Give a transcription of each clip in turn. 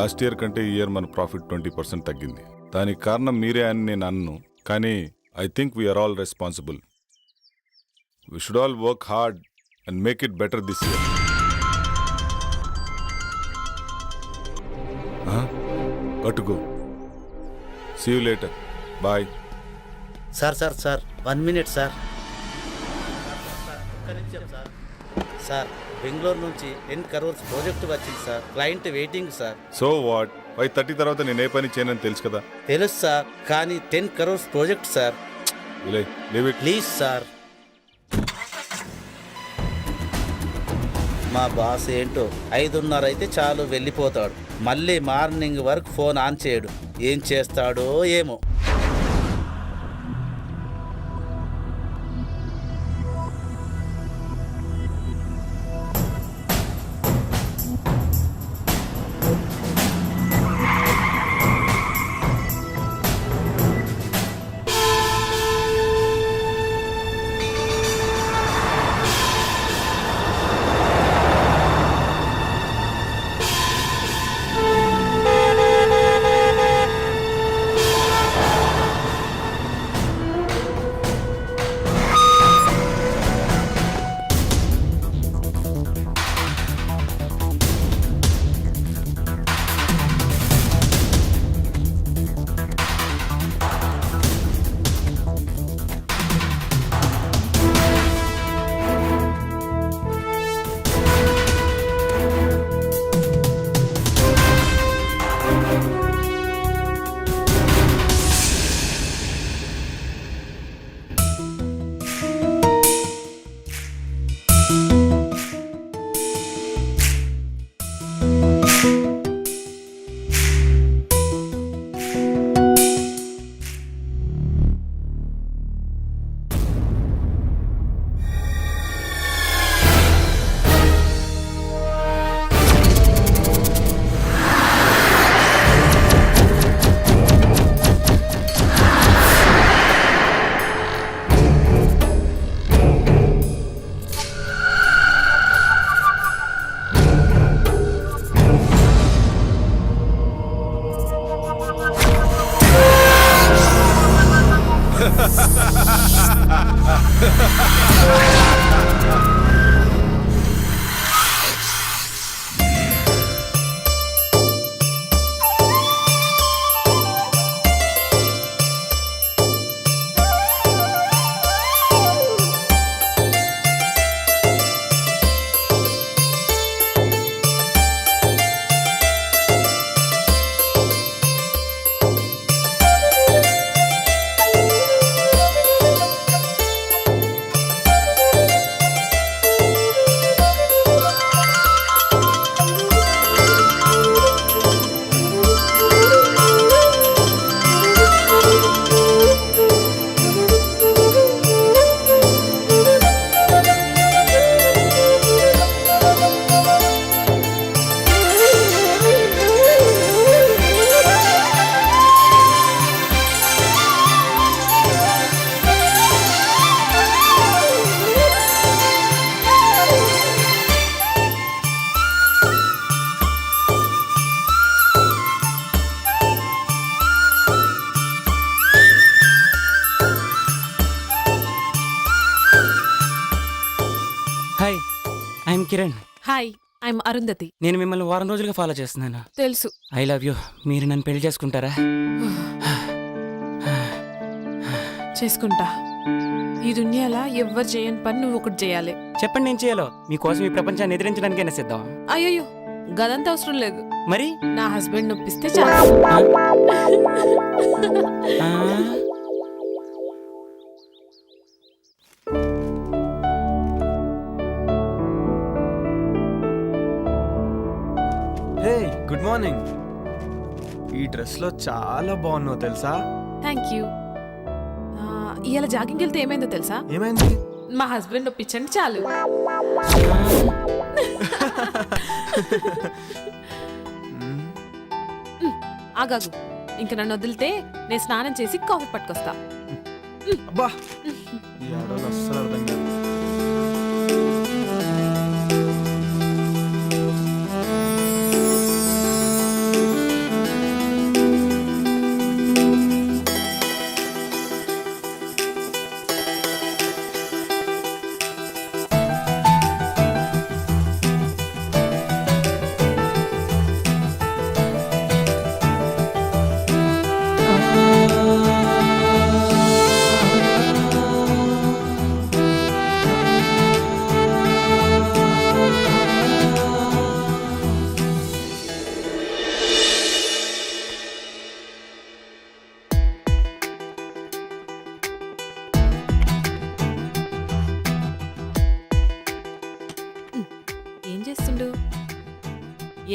Last year కంటే ఈ year మన ప్రాఫిట్ 20% తగ్గింది. దానికి కారణం మీరే అని నేను అన్ను, కానీ I think we are all responsible. We should all work hard and make it better this year. Gotta go. See you later. Bye. Sir 1 minute sir. Sir Bengaluru నుంచి 10 crores ప్రాజెక్ట్ వచ్చింది sir. Client waiting sir. So what? 5:30 తర్వాత నేను ఏ పని చేయనని తెలుసు కదా. తెలుసు sir, కానీ 10 crores project sir. Leave it please sir. మా బాస్ ఏంటో 5:30 అయితే చాలు వెళ్ళిపోతాడు. మళ్ళీ మార్నింగ్ వరకు ఫోన్ ఆన్ చేయడు. ఏం చేస్తాడో ఏమో. Hi, I'm Kiran. Hi, I'm Arundhati. నేను మిమ్మల్ని వారం రోజులుగా ఫాలో చేస్తున్నాను. తెలుసు. I love you. మీరు నన్ను పెళ్లి చేసుకుంటారా? చేసుకుంటా. ఈ దునియాలో ఎవ్వరు చేయని పని నువ్వు ఒకటి చేయాలి. చెప్పండి, నేను చేయాలో. మీకోసం ఈ ప్రపంచాన్ని ఎదిరించడానికైనా సిద్ధం. అయ్యో, గదంతా అవసరం లేదు. మరి నా హస్బెండ్ నొప్పిస్తే చాలు. హే, గుడ్ మార్నింగ్. ఈ డ్రెస్లో చాలా బాగున్నావు తెలుసా? Thank you. ఇవాళ జాగింగ్కి వెళ్తే ఏమైందో తెలుసా? ఏమైంది? మా హస్బెండ్ ఒప్పించండి చాలు. ఆగాగు, ఇంక నన్ను వదిలితే నేను స్నానం చేసి కాఫీ పట్టుకొస్తా. అబ్బా, ఈ ఆడవాళ్ళు అస్సలు అర్థం కాదు.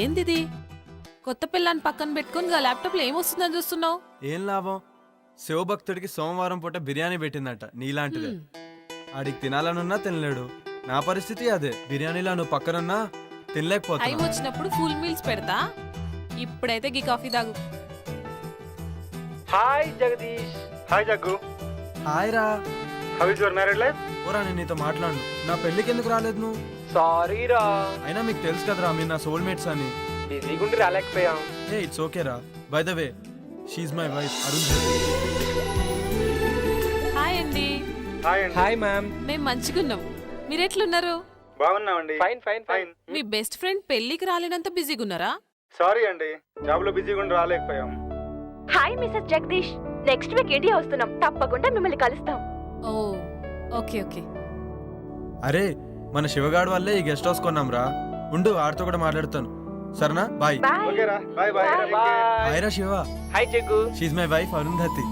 ఏందిది కొత్త పిల్లని పక్కన పెట్టుకొని గా ల్యాప్టాప్లో ఏమొస్తుందని చూస్తున్నావు? ఏం లాభం? శివభక్తుడికి సోమవారం పూట బిర్యానీ పెట్టిందట నీలాంటిదే. ఆడికి తినాలనున్నా తినలేడు. నా పరిస్థితి అదే. బిర్యానీలో నువ్వు పక్కనున్నా టైం తినలేకపోతున్నా. వచ్చినప్పుడు ఫుల్ మీల్స్ పెడతా. ఇప్పుడైతే గీ కాఫీ తాగు. Hi Jagadish. Hi Jaggu. Hi రా. How is your married life? ఓరా, నేను నీతో మాట్లాడను. నా పెళ్ళికి ఎందుకు రాలేదు నువ్వు? సారీ రా, అయినా మీకు తెలుసు కదరా మీరు నా సోల్మేట్స్ అని. బిజీగుండి రాలేకపోయాం. ఏ ఇట్స్ ఓకే రా. By the way, she is my wife Arun. Hi అండి. హాయ్ అండి. Hi ma'am. మేము మంచిగున్నాం. మీరెట్లున్నారు? బాగున్నామండి. Fine fine fine. మీ బెస్ట్ ఫ్రెండ్ పెళ్లికి రాలేనంత బిజీగా ఉన్నారా? సారీ అండి, జాబ్ లో బిజీగుండి రాలేకపోయాం. Hi Mrs Jagadish, next week India వస్తున్నాం, తప్పకుండా మిమ్మల్ని కలుస్తాం. Oh okay okay. అరే, మన శివగాడు వల్లే ఈ గెస్ట్ హౌస్ కొన్నాం రా. ఉండు, ఆడితో కూడా మాట్లాడుతాను. సరేనా? బాయ్. బాయ్. ఓకే రా, బాయ్ బాయ్. హాయ్ రా శివ. హాయ్ జగ్గు. షీఈ్ మై వైఫ్ అరుంధతి.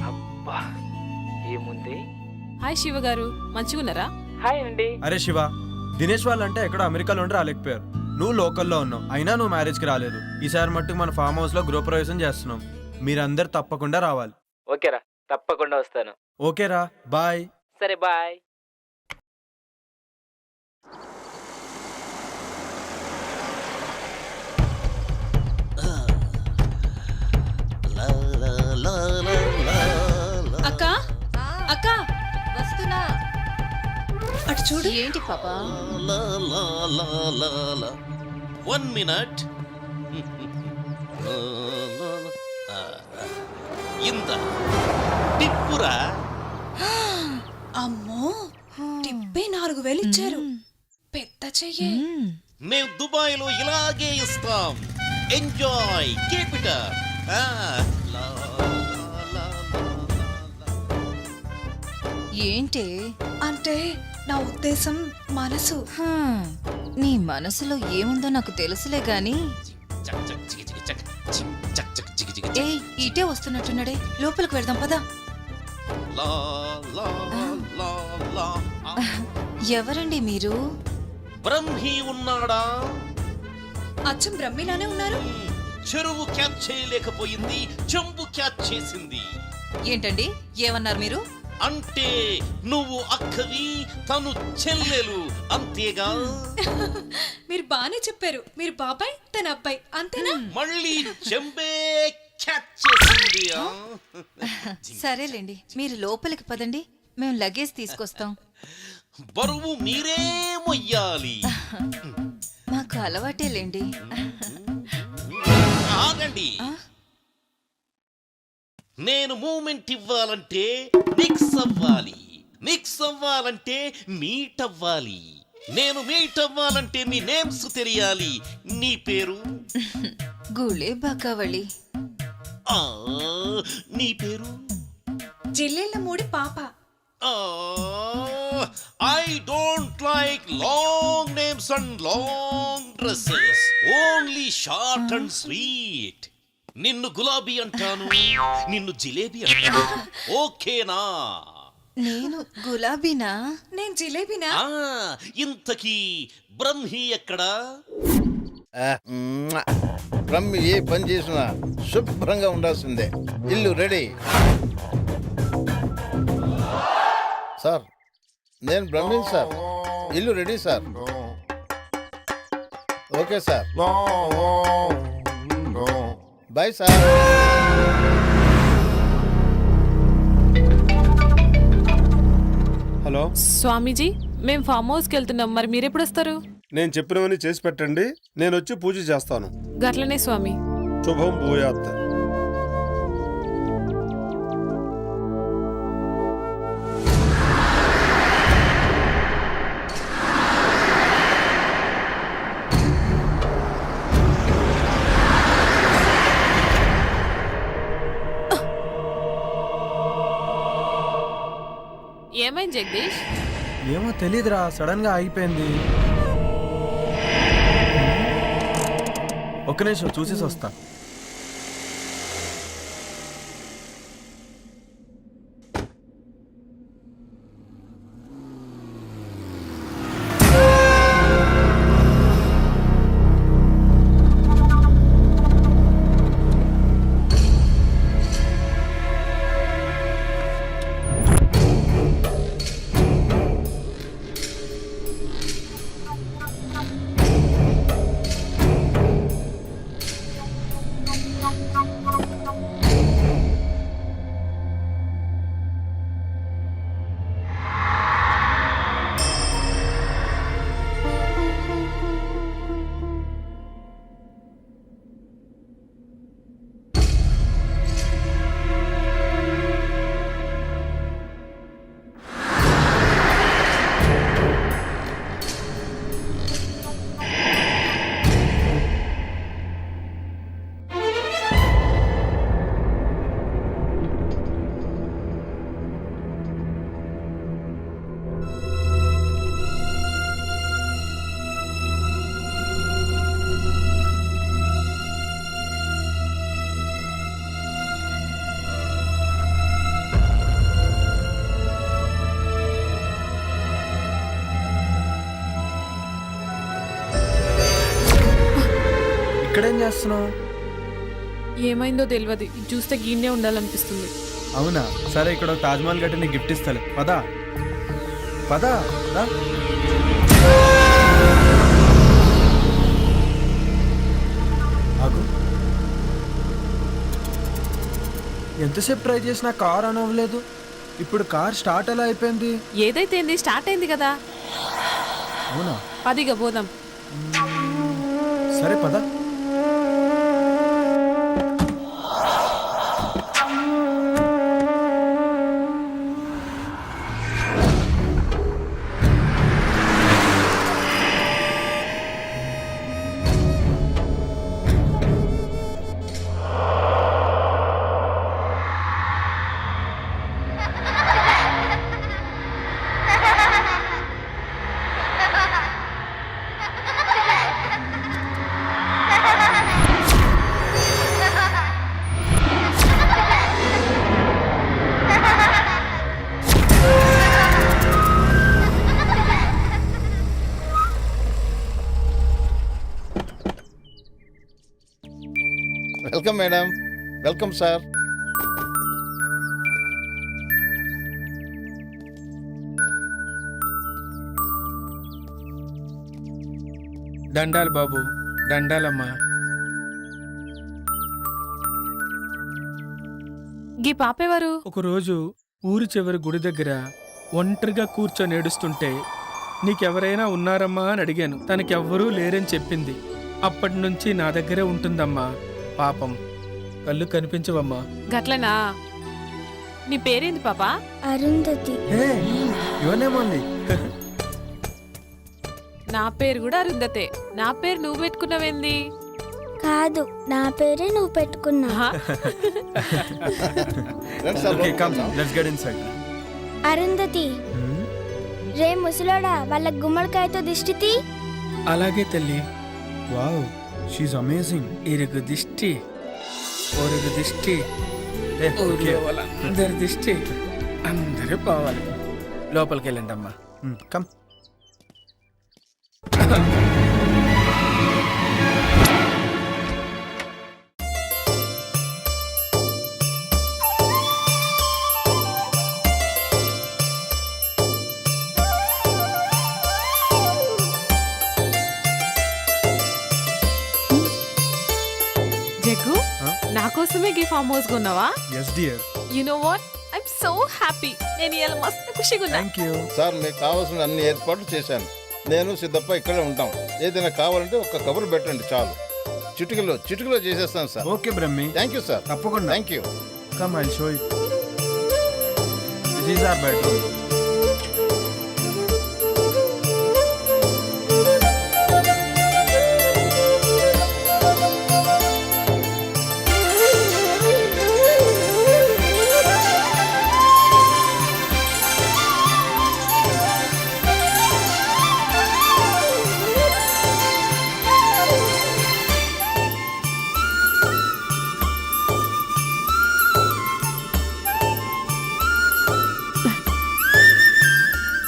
అబ్బా ఏముంది. హాయ్ శివ గారు, మంచిగున్నారా? హాయ్ అండి. అరే శివ, దినేష్ వాళ్ళంటే ఎక్కడో అమెరికాలో ఉండి రాలేకపోయారు. నువ్వు లోకల్లో ఉన్నావు, అయినా నువ్వు మ్యారేజ్కి రాలేదు. ఈసారి మట్టుకు మన ఫామ్ హౌస్ లో గృహప్రవేశం చేస్తున్నాం. మీరందరు తప్పకుండా రావాలి. ఓకేరా, తప్పకుండా వస్తాను. ఓకేరా, బాయ్. సరే బాయ్. అక్క అక్క వస్తున్నా. అటు చూడు. ఏంటి పాపా? 1 minute. ఇంత టిప్పురా. అమ్మో, టిప్పే 4000 ఇచ్చారు. పెద్ద చెయ్యే. మేము దుబాయ్లో ఇలాగే ఇస్తాం. Enjoy, keep it up. ఏంటి అంటే నా ఉద్దేశం మనసు. నీ మనసులో ఏముందో నాకు తెలుసులే గాని. ఏ ఇటే వస్తున్నట్టున్నాడే, లోపలికి వెళ్దాం పదా. ఎవరండి మీరు? బ్రహ్మి ఉన్నాడా? అచ్చం బ్రహ్మిలానే ఉన్నారు. చెరువు క్యాచ్ చేయలేకపోయింది, చెంబు క్యాచ్ చేసింది. ఏంటండి ఏమన్నారు మీరు? అంటే నువ్వు అక్కవి, తను చెల్లెలు, అంతేగా? మీరు బానే చెప్పారు. మీరు బాబాయ్, తన అబ్బాయి, అంతేనా? మళ్ళీ చెంబే క్యాచ్ చేసింది. సరేలేండి, మీరు లోపలికి పదండి, మేము లగేజ్ తీసుకొస్తాం. బరువు మీరే మొయ్యాలి. మాకు అలవాటేలేండి. ఆగండి. నేను మూమెంట్ ఇవ్వాలంటే మిక్స్ అవ్వాలి, మిక్స్ అవ్వాలంటే మీట్ అవ్వాలి. నేను మీట్ అవ్వాలంటే మీ నేమ్స్ తెలియాలి. నీ పేరు? గుళే బాకావళి. నీ పేరు? జిల్లెళ్ళ మూడి పాప. I don't like long names and long dresses, only short and sweet. నిన్ను గులాబీ అంటాను, నిన్ను జిలేబీ అంటాను. ఓకేనా? నేను గులాబీనా? నేను జిలేబీనా? ఇంతకీ బ్రహ్మి ఎక్కడా? బ్రహ్మి ఏ పని చేసినా శుభ్రంగా ఉండాల్సిందే. ఇల్లు రెడీ. సార్, నేను బ్రహ్మిన్ సార్. ఇల్లు ready sir. Okay sir, bye sir. Hello Swamiji, మేము ఫామ్ హౌస్కి వెళ్తున్నాం, మరి మీరెప్పుడు వస్తారు? నేను చెప్పినవన్నీ చేసి పెట్టండి, నేను వచ్చి పూజ చేస్తాను. గట్లనే స్వామి. శుభం భూయాత్. ఏమైంది జగదీష్? ఏమో తెలీదురా, సడన్ గా ఆగిపోయింది. ఒక్క నిమిషం చూసేసి వస్తా. ఇక్కడేం చేస్తున్నావు? ఏమైందో తెలియదు ఇది చూస్తే గీన్నే ఉండాలనిపిస్తుంది. అవునా, సరే ఇక్కడ ఒక తాజ్మహల్ గట్టి నీకు గిఫ్ట్ ఇస్తాలే. పదా పదా రా. ఆగు. ఎంతసేపు ట్రై చేసినా కార్ ఆన్ అవ్వలేదు. ఇప్పుడు కార్ స్టార్ట్ ఎలా అయిపోయింది? ఏదైతే ఏంది స్టార్ట్ అయింది కదా. అవునా, పదిగా పోదాం. సరే పద. Welcome madam. Welcome sir. దండాలు బాబు, దండాలమ్మా. గీ పాపేవారు? ఒకరోజు ఊరి చివరి గుడి దగ్గర ఒంటరిగా కూర్చొని ఏడుస్తుంటే నీకెవరైనా ఉన్నారమ్మా అని అడిగాను. తనకెవ్వరూ లేరని చెప్పింది. అప్పటి నుంచి నా దగ్గరే ఉంటుందమ్మా. పాపం కళ్ళు కనిపించవమ్మా. గట్లనా? నీ పేరేంది పాపా? అరుంధతి. ఇవన్నేమోంది. నా పేరు కూడా అరుంధతే. నా పేరు నువ్వు పెట్టుకున్నావేంది? కాదు, నా పేరే నువ్వు పెట్టుకున్నా. రండి సార్, Okay, come, లోపలికి let's get inside. అరుంధతి, రే ముసలోడా వాళ్ళ గుమ్మడికాయతో దిష్టి తీ. అలాగే తల్లి. Wow, she's amazing. ఇరుగు దిష్టి, ఒరుగు దిష్టి, Hey, okay. అందరి దిష్టి అందరూ పోవాలి. లోపలికి వెళ్ళండి అమ్మా. Come. జగ్గు, Huh? నా కోసమే గీ ఫామ్ హౌస్ కొన్నావా? Yes, dear. You know what, I'm so happy. నేను ఇలా మస్తు ఖుషిగా ఉన్నా. Thank you. సార్, మీకు కావాల్సిన అన్ని ఏర్పాట్లు చేశాను. నేను సిద్ధప్ప ఇక్కడే ఉంటాం. ఏదైనా కావాలంటే ఒక్క కబురు పెట్టండి చాలు. చిటికలో చేసేస్తాను sir. Okay, Brahmi. Thank you sir. తప్పకుండా. Thank you. Come, I'll show you. This is our bedroom.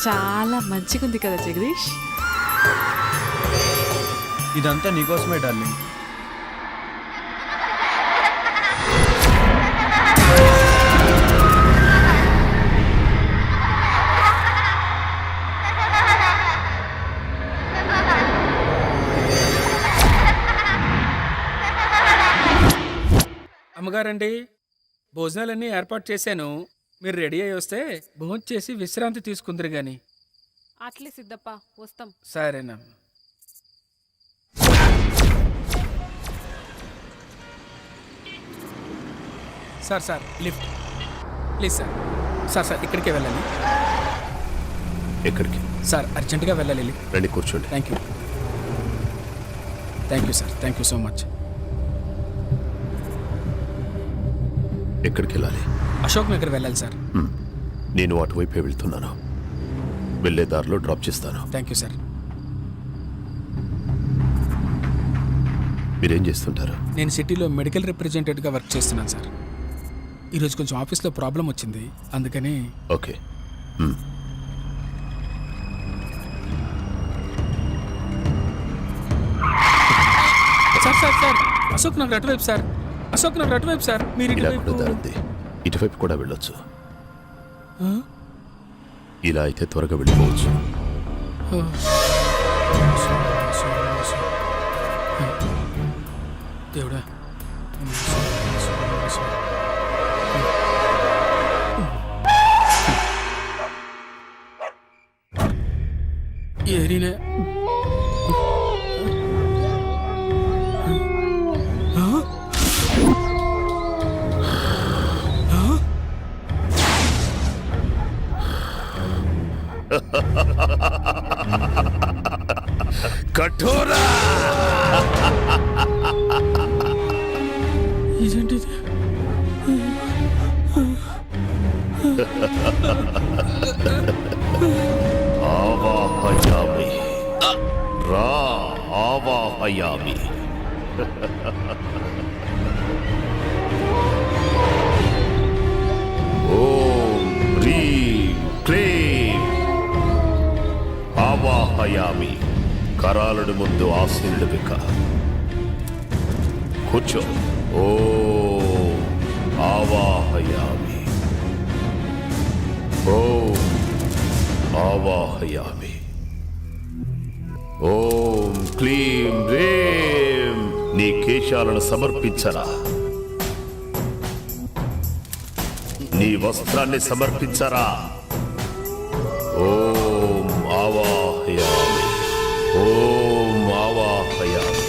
చాలా మంచిగా ఉంది కదా జగదీష్. ఇదంతా నీకోసమే డార్లింగ్. అమ్మగారండి, భోజనాలన్నీ ఏర్పాటు చేశాను. మీరు రెడీ అయ్యి వస్తే భోజనం చేసి విశ్రాంతి తీసుకుందరు గాని. అట్లే సిద్ధప్ప, వస్తాం. సరేనా? Sir lift please sir. Sir ఇక్కడికే వెళ్ళాలి. ఎక్కడికి? సార్ అర్జెంటుగా వెళ్ళాలి. రండి, కూర్చోండి. Thank you sir. Thank you so much. ఎక్కడికి వెళ్ళాలి? అశోక్ నగర్ వెళ్ళాలి సార్. నేను అటువైపే వెళ్తున్నాను. వెళ్ళే దారిలో డ్రాప్ చేస్తాను. Thank you sir. మీరేం చేస్తుంటారు? నేను సిటీలో మెడికల్ రిప్రజెంటేటివ్గా వర్క్ చేస్తున్నాను సార్. ఈరోజు కొంచెం ఆఫీస్లో ప్రాబ్లం వచ్చింది, అందుకని. ఓకే. సార్ అశోక్ నగర్ అటువైపు సార్, అశోక్ నగర్ అటువైపు సార్. మీరు ఇలా ఇటువైపు. కూడా దారుంది, ఇటువైపు కూడా వెళ్ళొచ్చు. ఆ? ఇలా అయితే త్వరగా వెళ్ళిపోవచ్చు. దేవుడా. ఏరినే. కఠోరా ఇదేంటిది? ఆవాహయామి, రా ఆవాహయామి. ఓం హ్రీం క్లీం ఆవాహయామి. కరాలుడి ముందు ఆశీనుడు విక కూర్చో. ఓం ఆవాహయామి, ఓం ఆవాహయామి. ఓం క్లీం రేం. నీ కేశాలను సమర్పించరా, నీ వస్త్రాన్ని సమర్పించరా. ఓం ఆవాహయామి, ఓం ఆవాహయామి.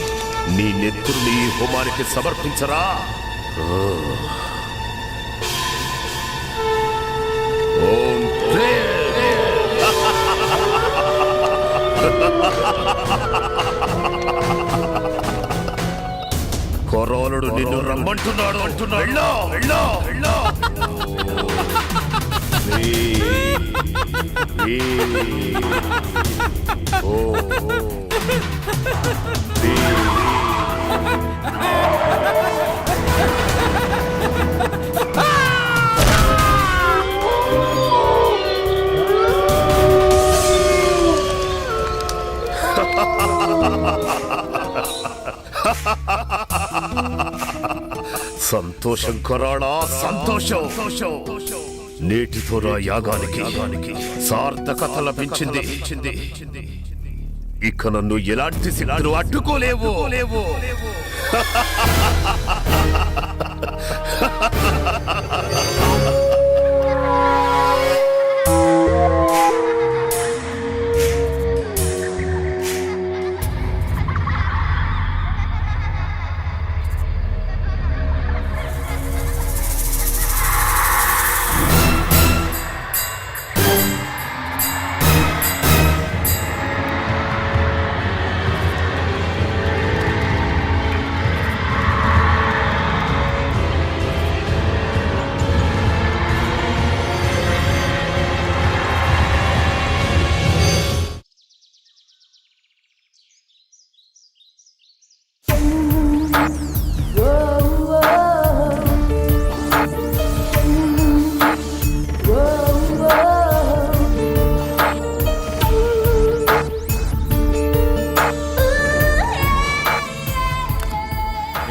నీ నెత్తుని హోమానికి సమర్పించరా. ఓం కొరోలుడు నిన్ను రమ్మంటున్నాడు అంటున్నాడు. వెళ్ళో వెళ్ళో వెళ్ళో. సంతోషం కొరాడా, సంతోషం. నేటితో నా యాగానికి సార్థకత లభించింది. ఇక నన్ను ఎలాంటి శిలాలు అడ్డుకోలేవు.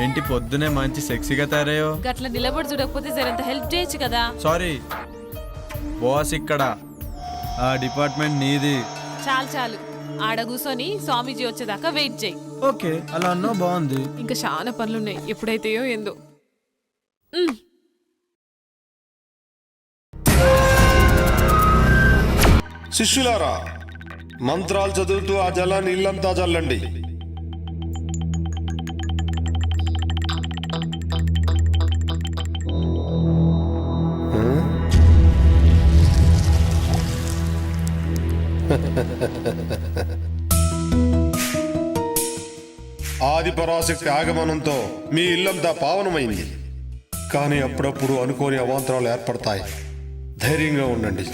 ఏంటి పొద్దునే మంచి సెక్సీగా తయారయ్యో. గట్ల నిలబడి చూడకపోతే జరంత హెల్ప్ చేయొచ్చు కదా. సారీ బాస్, ఇక్కడ ఆ డిపార్ట్మెంట్ నీది. చాలు ఆడ కూర్చొని స్వామీజీ వచ్చేదాకా వెయిట్ చేయి. ఓకే, అలా అన్నా బాగుంది. ఇంకా చాలా పనులున్నాయి, ఎప్పుడైతేయో ఏందో. శిష్యులారా, మంత్రాలు చదువుతూ ఆ జలాన్ని ఇల్లంతా చల్లండి. ఆది పరాశక్తి ఆగమనంతో మీ ఇల్లంతా పావనమైంది. కానీ అప్పుడప్పుడు అనుకోని అవాంతరాలు ఏర్పడతాయి. ధైర్యంగా ఉండండి.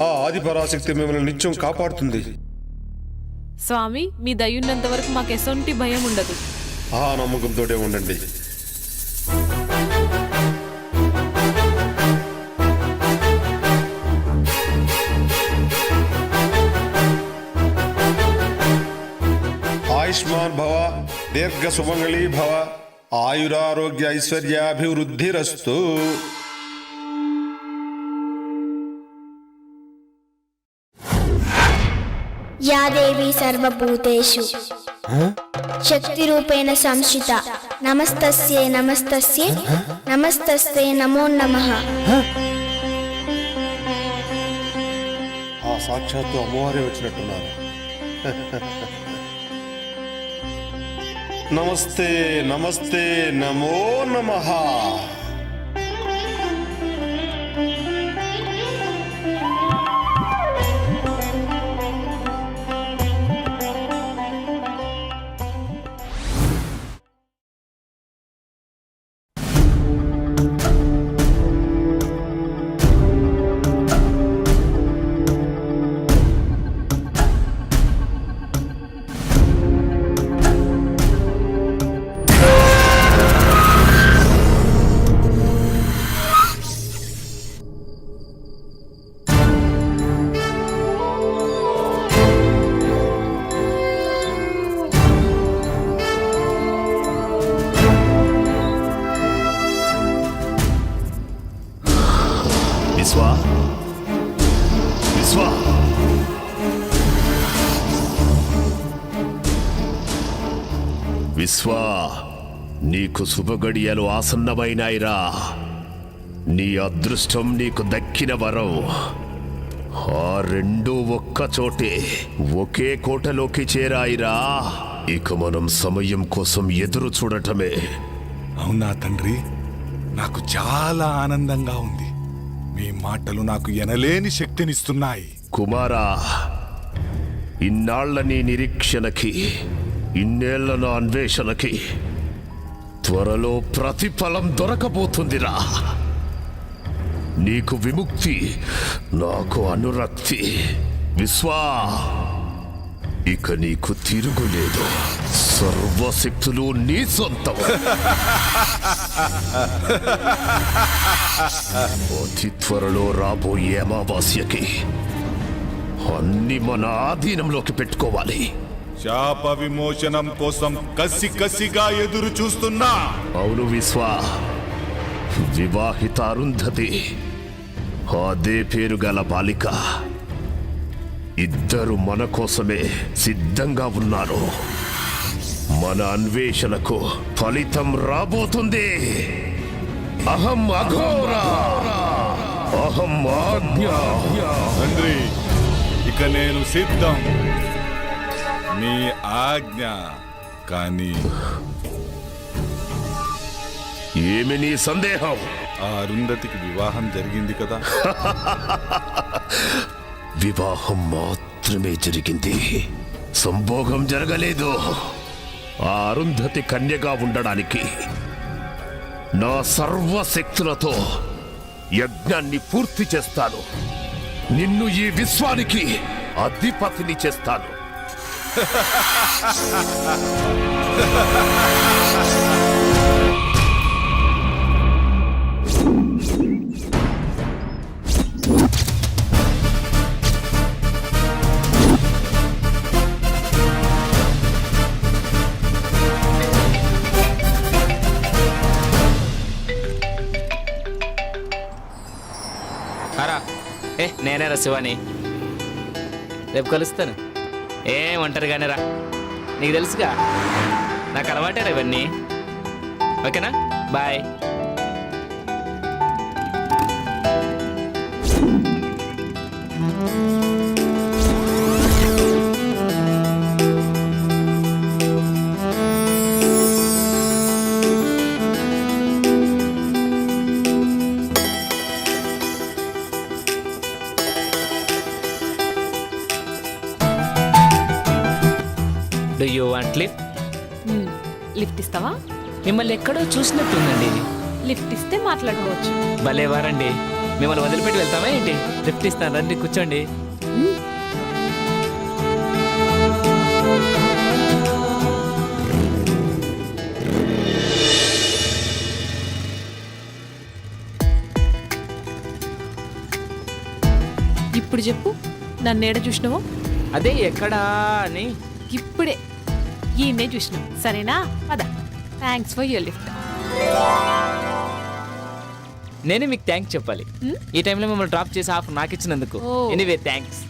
ఆ ఆది పరాశక్తి మిమ్మల్ని నిత్యం కాపాడుతుంది. స్వామి, మీ దయ్యున్నంత వరకు మాకు ఎసొంటి భయం ఉండదు. ఆ నమ్మకంతోనే ఉండండి. ఆయుష్మాన్ భవ, దీర్ఘ సుమంగళీ భవ, ఆయురారోగ్య ఐశ్వర్యాభివృద్ధిరస్తు. యా దేవి సర్వభూతేషు శక్తిరూపేణ సంస్థిత నమస్తస్యే నమస్తస్యే నమస్తస్తే నమో నమః. ఆ సాక్షాత్తు అమ్మవారే వచ్చినట్టున్నారు. నమస్తే నమస్తే నమో నమః. విశ్వా, విశ్వా, విశ్వా, నీకు శుభగడియలు ఆసన్నమైనాయిరా. నీ అదృష్టం నీకు దక్కిన వరం. ఆ రెండూ ఒక్క చోటే ఒకే కోటలోకి చేరాయిరా. ఇక మనం సమయం కోసం ఎదురు చూడటమే. అవునా తండ్రి, నాకు చాలా ఆనందంగా ఉంది. మీ మాటలు నాకు ఎనలేని శక్తినిస్తున్నాయి. కుమారా, ఇన్నాళ్ల నీ నిరీక్షణకి, ఇన్నేళ్ల నా అన్వేషణకి త్వరలో ప్రతిఫలం దొరకబోతుందిరా. నీకు విముక్తి, నాకు అనురక్తి. విశ్వా, ఇక నీకు తిరుగులేదు. సర్వశక్తులు నీ సొంతం. అతి త్వరలో రాబోయే అమావాస్యకి అన్ని మన ఆధీనంలోకి పెట్టుకోవాలి. శాప విమోచనం కోసం కసిగా ఎదురు చూస్తున్నా. అవును విశ్వా, వివాహిత అరుంధతి, అదే పేరు గల బాలిక, ఇద్దరు మన కోసమే సిద్ధంగా ఉన్నారు. మన అన్వేషణకు ఫలితం రాబోతుంది. అహం అఘోరా, అహం ఆజ్ఞ. తండ్రి, ఇక నేను సిద్ధం. మీ ఆజ్ఞ. కానీ ఏమి నీ సందేహం? ఆ అరుంధతికి వివాహం జరిగింది కదా? వివాహం మాత్రమే జరిగింది, సంభోగం జరగలేదు. ఆ అరుంధతి కన్యగా ఉండడానికి నా సర్వశక్తులతో యజ్ఞాన్ని పూర్తి చేస్తాను. నిన్ను ఈ విశ్వానికి అధిపతిని చేస్తాను. నేనేరా శివాని, రేపు కలుస్తాను. ఏం ఒంటరిగానే రా, నీకు తెలుసుగా నాకు అలవాటేరా ఇవన్నీ. ఓకేనా, bye. Do you want lift? Lift ఇస్తావా? మిమ్మల్ని ఎక్కడో చూసినట్టుందండి. లిఫ్ట్ ఇస్తే మాట్లాడుకోవచ్చు. భలే వారండి, మిమ్మల్ని వదిలిపెట్టి వెళ్తామా ఏంటి? లిఫ్ట్ ఇస్తాను, రండి కూర్చోండి. ఇప్పుడు చెప్పు, నన్ను ఏడ చూసినావో? అదే ఎక్కడా అని. ఇప్పుడే ఈయన్నే చూసినాం సరేనా పద థ్యాంక్స్ ఫర్ యువర్ లిఫ్ట్. నేనే మీకు థ్యాంక్స్ చెప్పాలి. ఈ టైంలో మిమ్మల్ని డ్రాప్ చేసి ఆఫ్ నాకు ఇచ్చినందుకు. ఓ. Anyway thanks.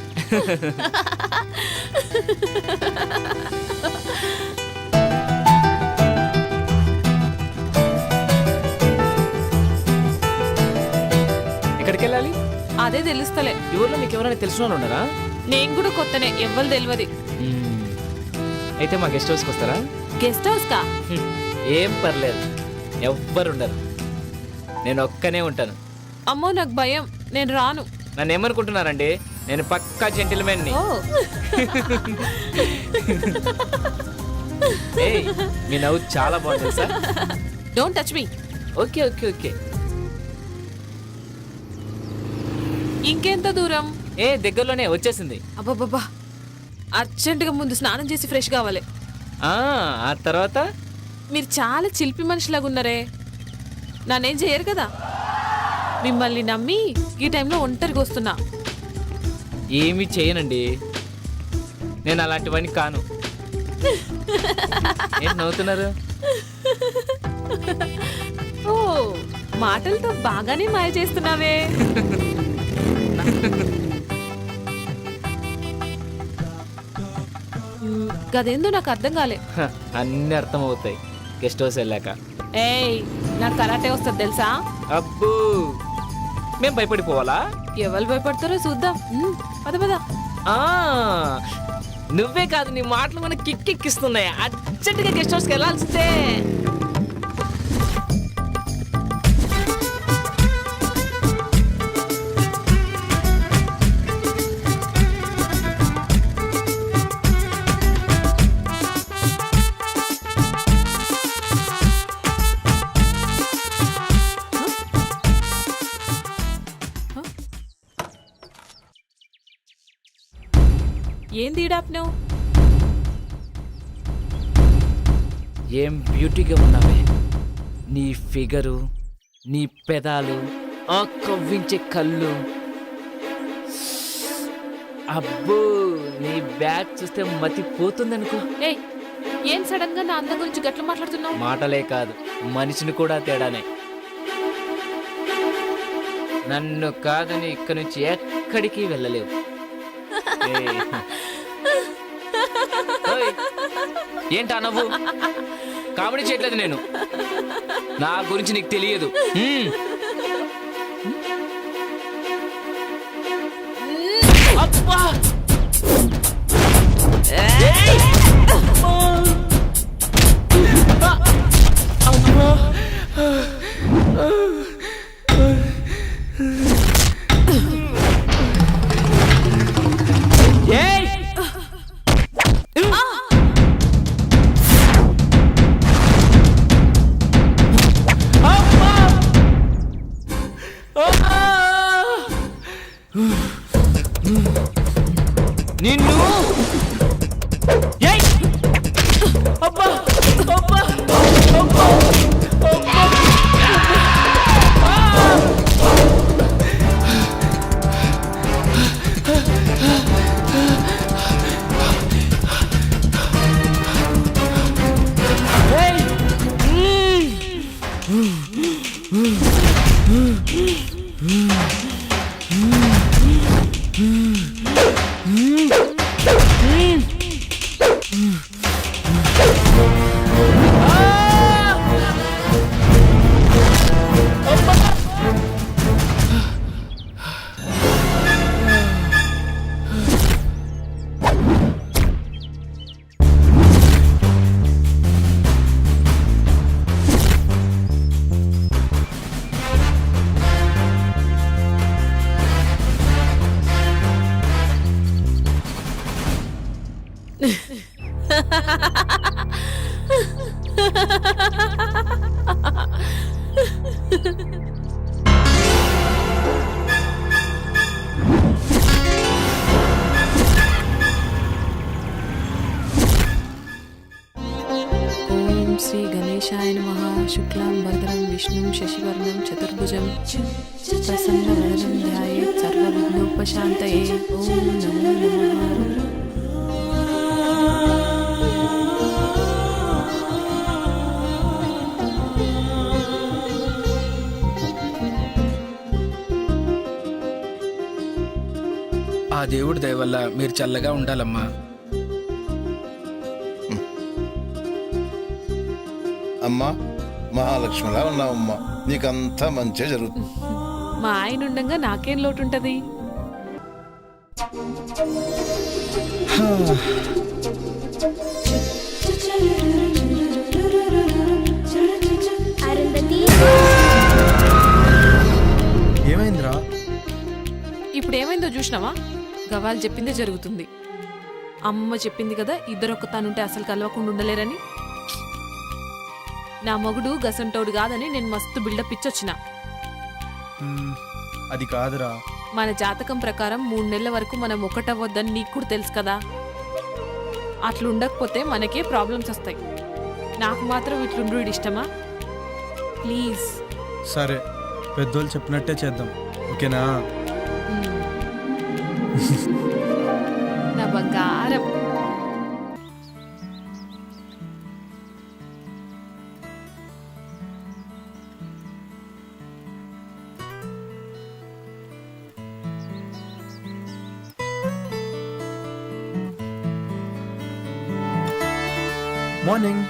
ఎక్కడికి వెళ్ళాలి? అదే తెలుస్తలే. ఈ ఊర్లో మీకు ఎవరైనా తెలిసిన వాళ్ళు ఉన్నారా? నేను కూడా కొత్తనే, ఎవ్వరు తెలియదు. అయితే మా గెస్ట్ హౌస్కి వస్తారా? గెస్ట్ హౌస్ కా? ఏం పర్లేదు, ఎవ్వరు ఉండరు, నేను ఒక్కనే ఉంటాను. అమ్మో నాకు భయం, నేను రాను. నన్ను ఏమనుకుంటున్నారండి, నేను పక్కా జెంటిల్మెన్ని. ఓ ఏయ్, మీ నవ్వు చాలా బాగుంది sir. Don't touch me. Okay okay okay. ఇంకెంత దూరం? దగ్గరలోనే వచ్చేసింది. అబ్బాబ్బా, అర్జెంటుగా ముందు స్నానం చేసి ఫ్రెష్ కావాలి. ఆ తర్వాత మీరు చాలా చిలిపి మనిషిలాగా ఉన్నారే, నన్నేం చేయరు కదా. మిమ్మల్ని నమ్మి ఈ టైంలో ఒంటరిగా వస్తున్నా. ఏమీ చేయనండి, నేను అలాంటివన్నీ కాను. ఏం నవ్వుతున్నారు? ఓ మాటలతో బాగానే మాయ చేస్తున్నావే. గదేందో నాకు అర్థం కాలే. అన్నీ అర్థమవుతాయి గెస్ట్ హౌస్ వెళ్ళాక. ఏయ్, నాకు కరాటే వస్తుంది తెలుసా? అబ్బో, మేము భయపడిపోవాలా? ఎవరు భయపడతారో చూద్దాం. పద పద. నువ్వే కాదు, నీ మాటలు మనకి కిక్కెక్కిస్తున్నాయి. అర్జెంటుగా గెస్ట్ హౌస్కి వెళ్ళాల్సిందే. ఏం తీడాప్నావు? ఏం బ్యూటీగా ఉన్నావే, నీ ఫిగరు, నీ పెదాలు, ఆ కవ్వించే కళ్ళు. అబ్బో, నీ బ్యాగ్ చూస్తే మతి పోతుందనుకో. ఏయ్, ఏం సడన్ గా నా అందం గురించి గట్ల మాట్లాడుతున్నావు? మాటలే కాదు, మనిషిని కూడా తేడానే. నన్ను కాదని ఇక్కడి నుంచి ఎక్కడికి వెళ్ళలేవు. ఏంటా నవ్వు? కామెడీ చేయట్లేదు నేను, నా గురించి నీకు తెలియదు. అబ్బా, నిన్ను అబ్బా అబ్బా అబ్బా శ్రీ గణేశాయ నమః. శుక్లాం వరదరం విష్ణుం శశివర్ణం చతుర్భుజం ప్రసన్నవదనం ధ్యాయేత్ సర్వవిఘ్నోపశాంతయే. ఓం నమో నమః. దేవుడి దయ వల్ల మీరు చల్లగా ఉండాలమ్మా. అమ్మా మహాలక్ష్మిలా ఉన్నావమ్మా, నీకంతా మంచిగా జరుగుతుంది. మా ఆయన ఉండగా నాకేం లోటు ఉంటది? ఏమైందిరా? ఇప్పుడు ఏమైందో చూసినావా? గవాలు చెప్పిందే జరుగుతుంది. అమ్మ చెప్పింది కదా ఇద్దరొక్క తానుంటే అసలు కలవకుండా ఉండలేరని. నా మొగుడు గసంటోడు కాదని నేను మస్తు బిల్డప్ ఇచ్చొచ్చిన. అది కాదురా. మన జాతకం ప్రకారం 3 నెలల వరకు మనం ఒకటవ్వద్దని నీకు కూడా తెలుసు కదా. అట్లుండకపోతే మనకే ప్రాబ్లమ్స్ వస్తాయి. నాకు మాత్రం ఇట్లుండు ఇష్టమా? ప్లీజ్. సరే, పెద్దోళ్ళు చెప్పినట్టే చేద్దాం, ఓకేనా? నా బంగారం. Morning.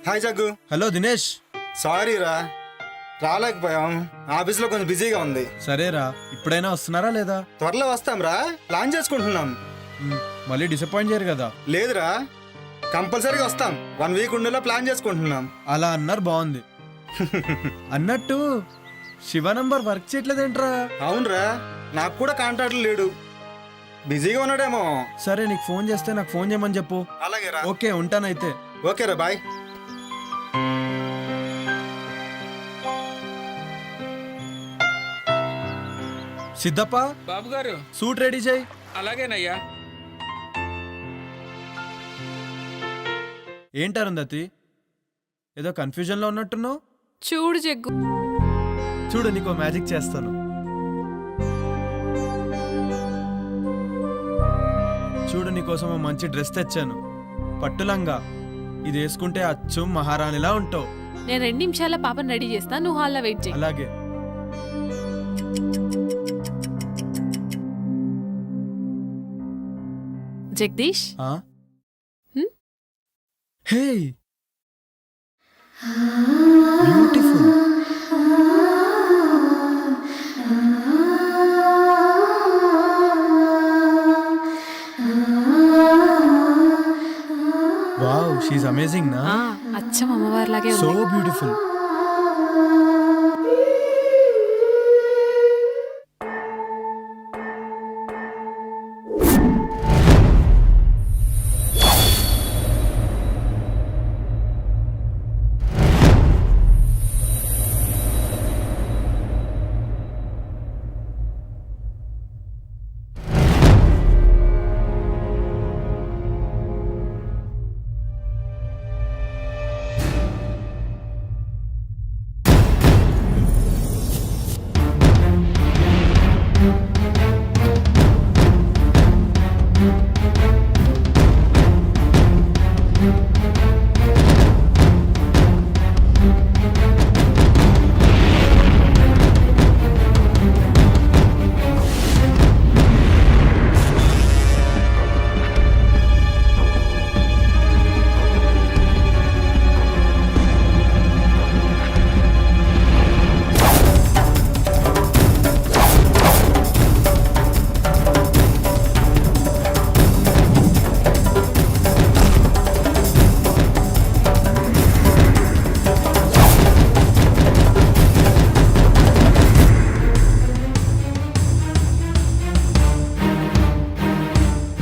Hi Jaggu. Hello Dinesh. Sorry రా, రాలేకపోయాం. ఆఫీస్లో కొంచెం బిజీగా ఉంది. సరేరా, ఇప్పుడైనా వస్తున్నారా లేదా? త్వరలో వస్తాం రా, ప్లాన్ చేసుకుంటున్నాం. మళ్ళీ డిసప్పాయింట్ చేయరు కదా? లేదురా, కంపల్సరీగా వస్తాం. 1 వీక్ ఉండేలా ప్లాన్ చేసుకుంటున్నాం. అలా అన్నారు, బాగుంది. అన్నట్టు శివ నంబర్ వర్క్ చేయట్లేదేంట్రా? అవునరా, నాకు కూడా కాంటాక్ట్ లేడు, బిజీగా ఉన్నాడేమో. సరే, నీకు ఫోన్ చేస్తే నాకు ఫోన్ చేయమని చెప్పు. అలాగే రా. ఓకే, ఉంటానైతే. ఓకేరా, బాయ్. సిద్ధప్ప, బాబు గారు, సూట్ రెడీ చేయి. అలాగేనయ్యా. ఏంటి అరుంధతి, ఏదో కన్ఫ్యూజన్లో ఉన్నట్టున్నావు? చూడు జగ్గు, చూడు, నీకో మ్యాజిక్ చేస్తాను. చూడు, నీకోసం ఓ మంచి డ్రెస్ తెచ్చాను, పట్టులంగా. ఇది వేసుకుంటే అచ్చు మహారాణిలా ఉంటావు. నేను 2 నిమిషాల పాపని రెడీ చేస్తా, నువ్వు హాల్లో వెయిట్ చేయి. అలాగే. జగదీష్, హే, బ్యూటిఫుల్. వావ్, షీఈ్ అమేజింగ్ నా? అచ్చం అమ్మవారిలాగే సో ఉంది. బ్యూటిఫుల్.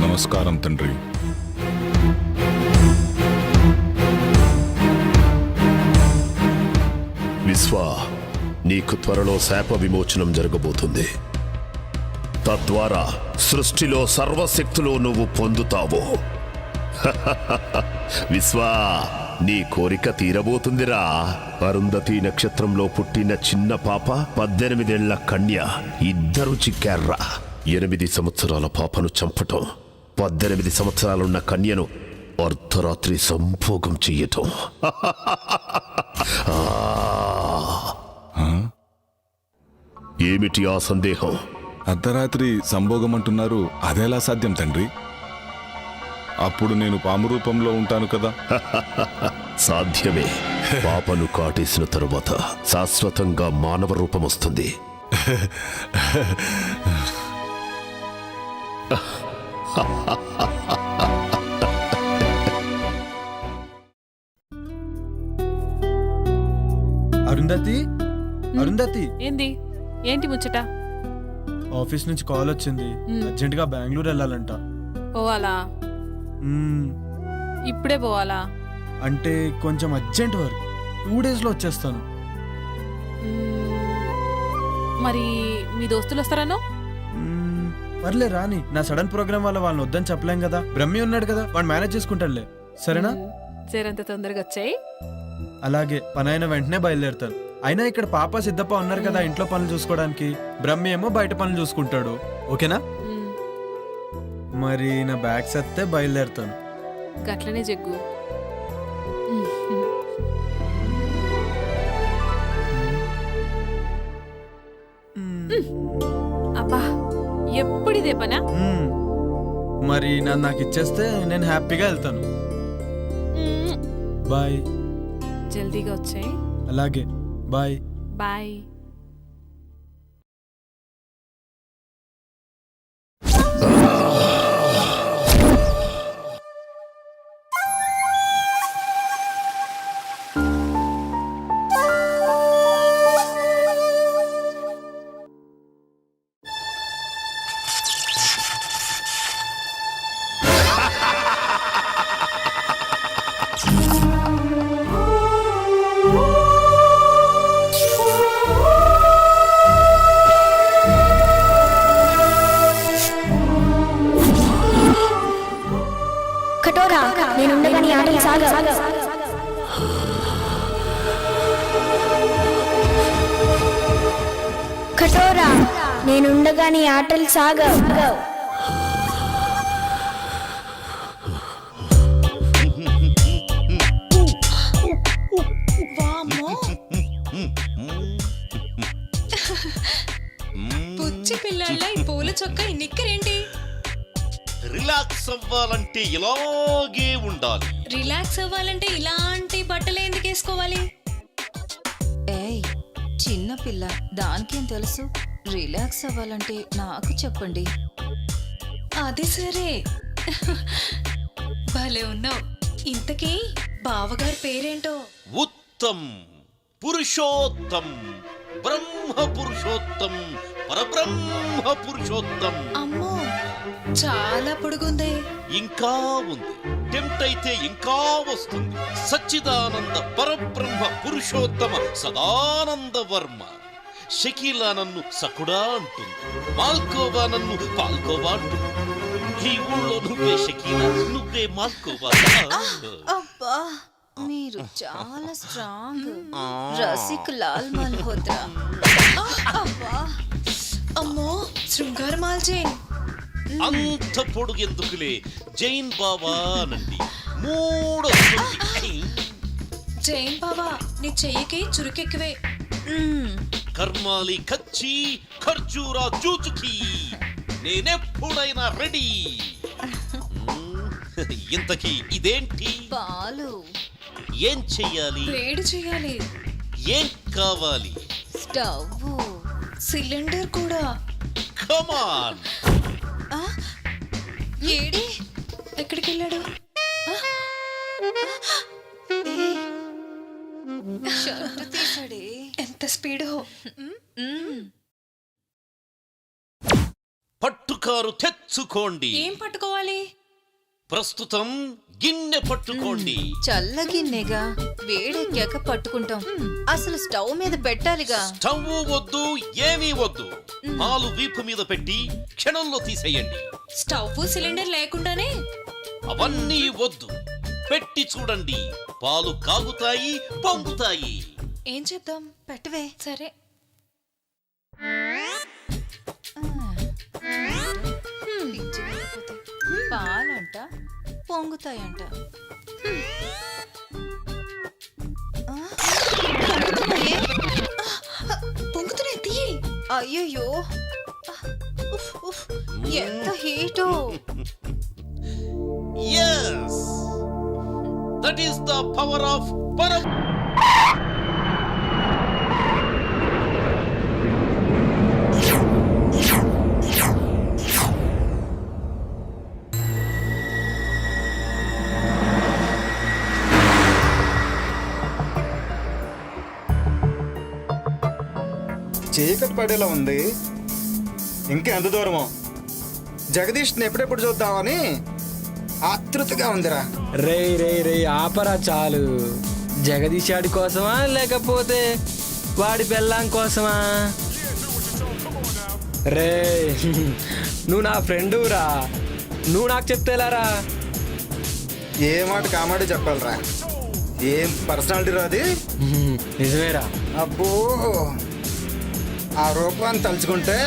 నమస్కారం తండ్రి. విశ్వ, నీకు త్వరలో శాప విమోచనం జరగబోతుంది. తద్వారా సృష్టిలో సర్వశక్తులు నువ్వు పొందుతావు. విశ్వ, నీ కోరిక తీరబోతుందిరా. అరుంధతి నక్షత్రంలో పుట్టిన చిన్న పాప, 18 ఏళ్ల కన్య, ఇద్దరు చిక్కార్రా. 8 సంవత్సరాల పాపను చంపటం 18 సంవత్సరాలున్న కన్యను అర్ధరాత్రి సంభోగం చెయ్యటం. ఏమిటి ఆ సందేహం? అర్ధరాత్రి సంభోగం అంటున్నారు, అదెలా సాధ్యం తండ్రి? అప్పుడు నేను పాము రూపంలో ఉంటాను కదా. సాధ్యమే. పాపను కాటేసిన తరువాత శాశ్వతంగా మానవ రూపం వస్తుంది. అరుంధతి, ఏంది? ఏంటి ముచ్చట? ఆఫీస్ నుంచి కాల్ వచ్చింది. అర్జెంట్ గా బెంగళూరు వెళ్ళాలంట. పోవాలా? ఇప్పుడే పోవాలా? అంటే కొంచెం అర్జెంట్ వర్క్. 2 days లో వచ్చేస్తాను. మరి మీ దోస్తులు వస్తారనో? పర్లే రాని. నా సడన్ ప్రోగ్రామ్ వల్ల వాళ్ళని వద్దని చెప్పలేం కదా. బ్రహ్మి ఉన్నాడు కదా, వాడు మేనేజ్ చేసుకుంటాడులే. సరేనా? జరంత తొందరగా వచ్చాయి. అలాగే, పని అయిన వెంటనే బయలుదేరుతాను. అయినా ఇక్కడ పాప సిద్ధప్ప ఉన్నారు కదా ఇంట్లో పనులు చూసుకోవడానికి. బ్రహ్మి ఏమో బయట పనులు చూసుకుంటాడు. ఓకేనా? మరి నా బ్యాగ్ సత్తే బయలుదేరుతాను. గట్లనే జగ్గు. అబ్బా, ఎప్పుడు ఇదే పనా? మరి నాకు ఇచ్చేస్తే నేను హ్యాపీగా వెళ్తాను. బాయ్. జల్దీగా వచ్చాయి. అలాగే, బాయ్. బాయ్. కఠోరా, నేనుండగా నీ ఆటలు సాగవు. కఠోరా, నేనుండగా నీ ఆటలు సాగవు. పుచ్చి పిల్లల ఈ పూల చొక్క ఈ నిక్కరేంటి? రిలాక్స్ అవ్వాలంటే ఇలాగే ఉండాలి. రిలాక్స్ అవ్వాలంటే ఇలాంటి బట్టలు ఎందుకు వేసుకోవాలి? ఏయ్, చిన్న పిల్ల, దానికేం తెలుసు? రిలాక్స్ అవ్వాలంటే నాకు చెప్పండి. అది సరే, భలే ఉన్నావు. ఇంతకీ బావగారి పేరేంటో? ఉత్తమ్, పురుషోత్తం, బ్రహ్మ పురుషోత్తం, పరబ్రహ్మ పురుషోత్తం. అమ్మో, చాలా పొడుగుంది. ఇంకా ఉంది. టెంప్ట్ అయితే ఇంకా వస్తుంది. సచ్చిదానంద పరబ్రహ్మ పురుషోత్తమ సదానంద వర్మ. షకీలా నన్ను సకుడా అంటుంది, మాల్కోవా నన్ను పాల్కోవా అంటుంది. ఈ ఊళ్ళో నువ్వే షకీలా, నువ్వే మాల్కోవా. అబ్బా, మీరు చాలా స్ట్రాంగ్. రసిక్ లాల్ మల్హోత్రా. అబ్బా, అమ్మో, శృంగార మాల్జైన్. అంత పొడుగెందుకులే, జైన్ బాబా నండి. 3 జైన్ బాబా, నీ చెయ్యికి చురుకెక్కువే. కర్మాలి కచ్చి ఖర్జూరా జూచుకి, నేనెప్పుడైనా రెడీ. ఇంతకీ ఇదేంటి? పాలు. ఏం చెయ్యాలి? వేడి చెయ్యాలి. ఏం కావాలి? స్టవ్, సిలిండర్ కూడా. కమాన్. ఏడి? ఎక్కడికి వెళ్ళాడు? షర్ట్ తీసాడే. ఎంత స్పీడో. పట్టుకారు తెచ్చుకోండి. ఏం పట్టుకోవాలి? ప్రస్తుతం గిన్నె పట్టుకోండి. చల్లగిన్నెగా, వేడెక్కాక పట్టుకుంటాం. అసలు స్టవ్ మీద పెట్టాలిగా. స్టవ్ వద్దు, ఏమీ వద్దు. పాలు వీపు మీద పెట్టి క్షణంలో తీసేయండి. స్టవ్ సిలిండర్ లేకుండానే? అవన్నీ వద్దు, పెట్టి చూడండి. పాలు కాగుతాయి, పొంగుతాయి. ఏం చేద్దాం? పెట్టవే. సరే. పాలంట పొంగుతాయంట. పొంగుతున్నాయి తీయి. అయ్యయ్యో, ఎంత హీటో. Yes, that is the power of Param. చీకటి పడేలా ఉంది. ఇంకా ఎంత దూరమో? జగదీష్ని ఎప్పుడెప్పుడు చూద్దామని ఆతృతగా ఉందిరా. రే రే రే ఆపరా చాలు. జగదీష్ వాడి కోసమా లేకపోతే వాడి పెళ్ళాం కోసమా? రే నువ్వు నా ఫ్రెండు రా, నువ్వు నాకు చెప్తేలారా? ఏ మాట కామాడే చెప్పాలరా. ఏం పర్సనాలిటీ రాది. నిజమేరా. అబ్బో, ఆ రూపాన్ని తలుచుకుంటే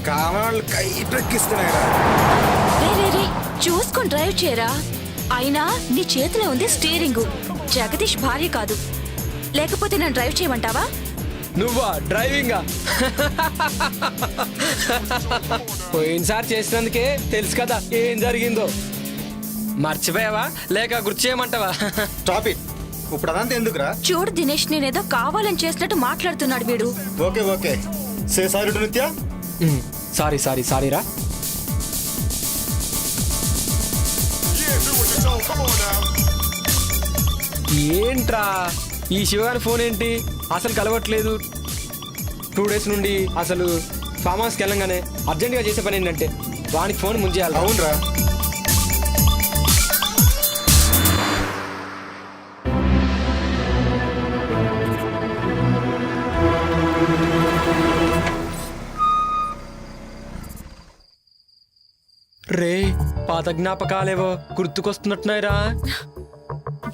కామాళ్ళు కైపెక్కిస్తున్నాయిరా. చూసుకొని డ్రైవ్ చేయరా. అయినా నీ చేతిలో ఉంది స్టీరింగ్, జగదీష్ భార్య కాదు. లేకపోతే నన్ను డ్రైవ్ చేయమంటావా? నువ్వా డ్రైవింగా? పోయినసారి చేసినందుకే తెలుసు కదా ఏం జరిగిందో. మర్చిపోయావా లేక గుర్తు చేయమంటావా? Stop it. ఇప్పుడు అదంతా ఎందుకురా? చూడు దినేష్, నేనేదో కావాలని చేసినట్టు మాట్లాడుతున్నాడు వీడు. Okay okay, say sorry to నిత్య. సారీ సారీ సారీ రా. ఏంట్రా ఈ శివగారి ఫోన్ ఏంటి అసలు కలవట్లేదు? 2 days నుండి అసలు ఫామ్ హౌస్కి వెళ్ళంగానే అర్జెంటుగా చేసే పని ఏంటంటే వానికి ఫోన్ ముంచేయాలి. అవునరా. రే పాత జ్ఞాపకాలేవో గుర్తుకొస్తున్నట్టున్నాయిరా.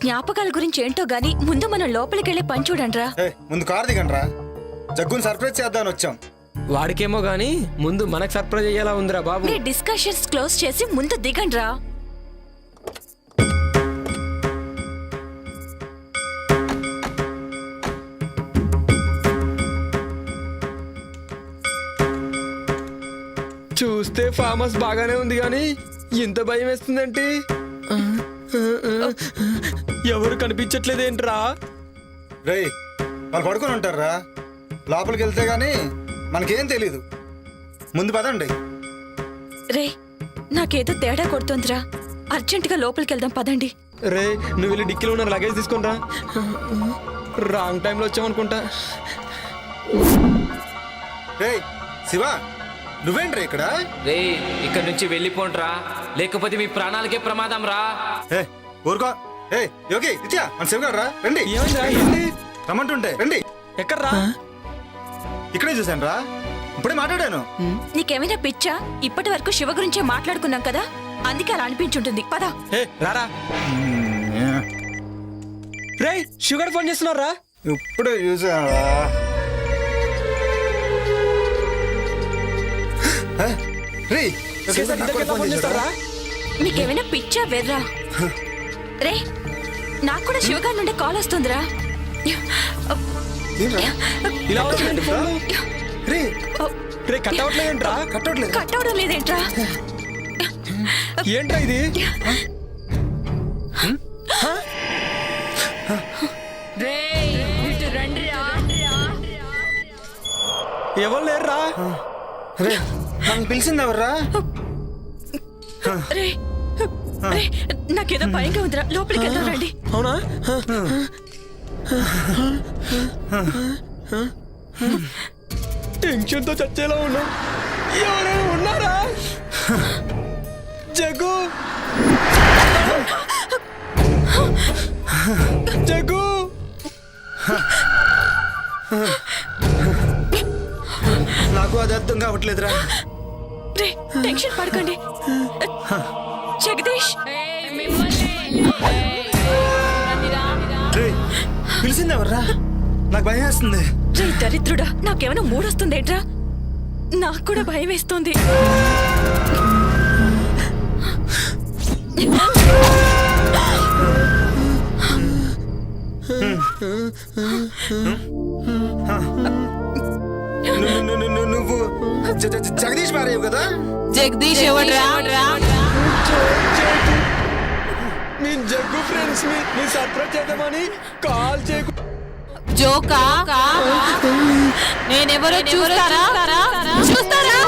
జ్ఞాపకాల గురించి ఏంటో గాని ముందు మనం లోపలికి వెళ్ళి పని చూడండి రా. ముందు కారు దిగండ్రా, జగ్గుని సర్ప్రైజ్ చేద్దామని వచ్చాం. వాడికేమో గానీ ముందు మనకు సర్ప్రైజ్ అయ్యేలా ఉందిరా బాబు. మీ డిస్కషన్స్ క్లోజ్ చేసి ముందు దిగండి రా. చూస్తే ఫామ్ హౌస్ బాగానే ఉంది కానీ ఇంత భయం వేస్తుందంటే ఎవరు కనిపించట్లేదేంట్రా? రే వాళ్ళు పడుకొని ఉంటారా, లోపలికి వెళ్తే గానీ మనకేం తెలీదు. ముందు పదండి. రే నాకేదో తేడా కొడుతోందిరా, అర్జెంటుగా లోపలికి వెళ్దాం పదండి. రే నువ్వు వెళ్ళి డిక్కీలో ఉన్న లగేజ్ తీసుకుంటా. రాంగ్ టైంలో వచ్చామనుకుంటా. రే శివ, నువ్వేంట్రా ఇక్కడ? రే ఇక్కడ నుంచి వెళ్ళిపోండ్రా, లేకపోతే మీ ప్రాణాలకే ప్రమాదం రా. ఊరుకో. ఏ యోగి నిత్య, మన శివగాడు రా, రండి. రమ్మంటుంటే రండి. ఎక్కడ్రా? ఇక్కడే చూశాను రా, ఇప్పుడే మాట్లాడాను. నీకేమైనా పిచ్చా? ఇప్పటి వరకు శివ గురించే మాట్లాడుకున్నాం కదా, అందుకే అలా అనిపించుంటుంది. పదా రారా. రే షుగర్ ఫోన్ చేస్తున్నారా? ఇప్పుడే చూసాను. నీకేమైనా పిచ్చా వెర్రా? రే నాకు కూడా శివగారి నుండి కాల్ వస్తుందిరా. ఇలా వచ్చిందండి ఫోన్. రే కట్ అవట్లేదేంట్రా? కట్ అవడం లేదేంట్రా? ఏంట్రా ఇది? ఎవరు లేరురా? నన్ను పిలిచింది ఎవర్రా? రే నాకేదో భయంగా ఉందిరా, లోపలికి వెళ్దాం రండి. అవునా? టెన్షన్తో చచ్చేలా ఉన్నా. ఎవరైనా ఉన్నారా? జగ్గు, జగ్గు. నాకు అది అర్థం కావట్లేదురా. రే టెన్షన్ పడకండి. జగదీష్ పిలిచింది ఎవర్రా? నాకు భయం వేస్తుంది. రే దరిద్రుడా, నాకేమైనా మూడొస్తుందేంట్రా? నాకు కూడా భయం వేస్తుంది. నువ్వు జగదీష్ భార్యవు కదా? జగదీష్ ఎవడ్రా? మీ జగ్గు ఫ్రెండ్స్ మీ సర్ప్రైజ్ చేద్దామని కాల్ చేయకు. జోకా? నేనెవరో చూస్తారా? చూస్తారా?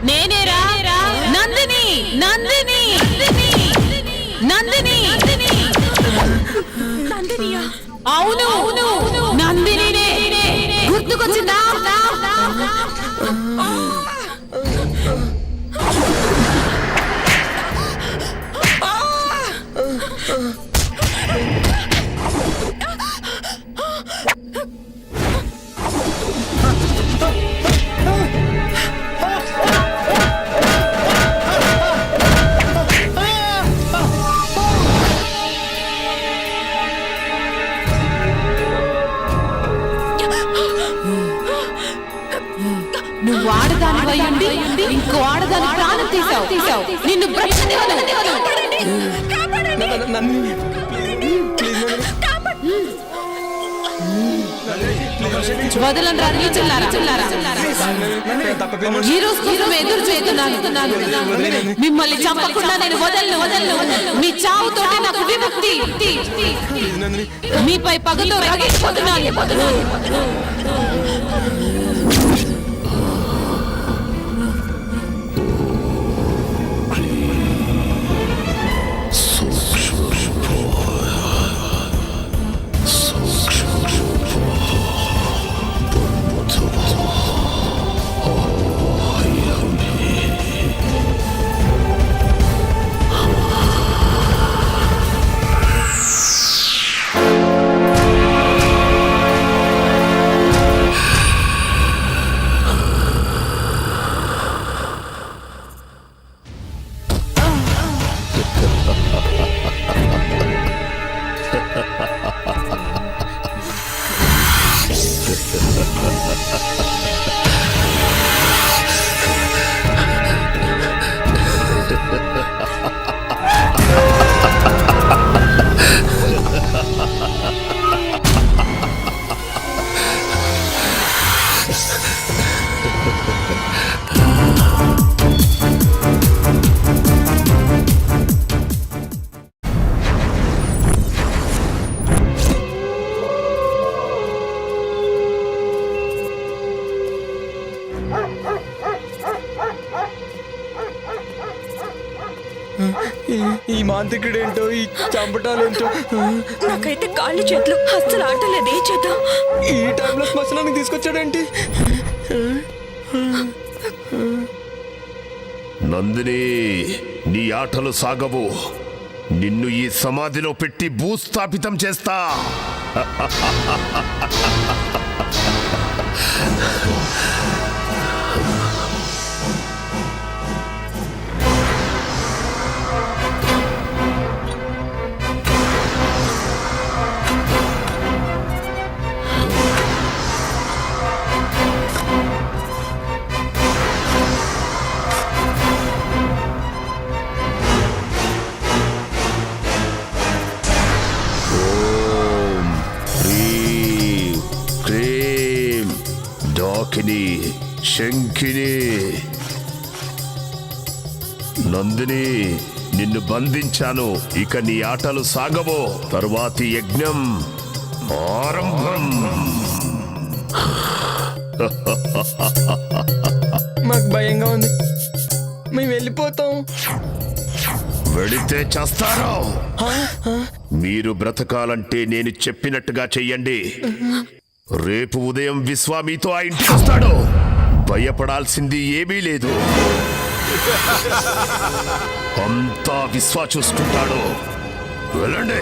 నేనేరా నందిని. నందిని నందిని నందినియా? అవును నందినినే. గుర్తుకొచ్చిందా? నువ్వు ఆడదాని ఉండి ఇంకో ఆడదాని ప్రాణం తీసావు. నిన్ను వదలని రాజు చిల్లారా. ఈ రోజు కోసం ఎదురు చేస్తున్నాను. మిమ్మల్ని చంపకుండా నేను వదలను. మీ చావుతోటి నాకు విముక్తి. మీపై పగతో రగిలిపోతున్నాను. ఈ మాంత్రికుడేంటో, ఈ చంపటాలేంటో. నాకైతే కాళ్ళు చేతులు అస్సలు ఆటలేదు. ఏం చేద్దాం? ఈ టైంలో శ్మశానానికి తీసుకొచ్చాడేంటి? నందిని, నీ ఆటలు సాగవు. నిన్ను ఈ సమాధిలో పెట్టి భూస్థాపితం చేస్తా. శంఖిని, నందిని, నిన్ను బంధించాను. ఇక నీ ఆటలు సాగవో. తరువాతి యజ్ఞం ఆరంభం. మాకు భయంగా ఉంది. మేము వెళ్ళిపోతాం. వెళితే చేస్తారో. మీరు బ్రతకాలంటే నేను చెప్పినట్టుగా చెయ్యండి. రేపు ఉదయం విశ్వ మీతో ఆ ఇంటికి వస్తాడు. భయపడాల్సింది ఏమీ లేదు. అంతా విశ్వ చూసుకుంటాడు. వెళ్ళండి.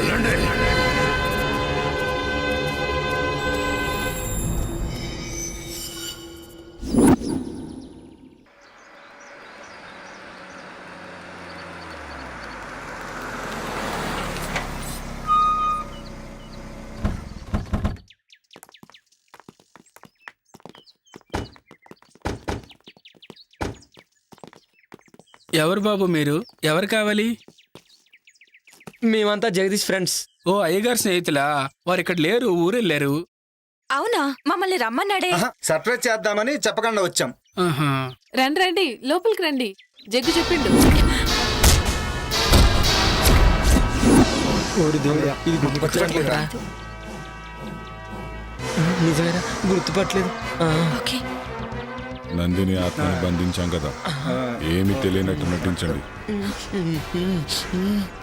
ఎవరు బాబు మీరు? ఎవరు కావాలి? మేమంతా జగదీష్ ఫ్రెండ్స్. ఓ అయ్యగారు స్నేహితులా? వారు ఇక్కడ లేరు, ఊరెళ్ళారు. అవునా, మమ్మల్ని రమ్మన్నాడే. సర్ప్రైజ్ చేద్దామని చెప్పకుండా వచ్చాం. రండి రండి, లోపలికి రండి. జగ్గు చెప్పిండు. ఇది గుర్తుపట్టలేదురా. నిజమేరా, గుర్తుపట్టలేదు. నందిని ఆత్మని బంధించాం కదా, ఏమి తెలియనట్టు నటించండి.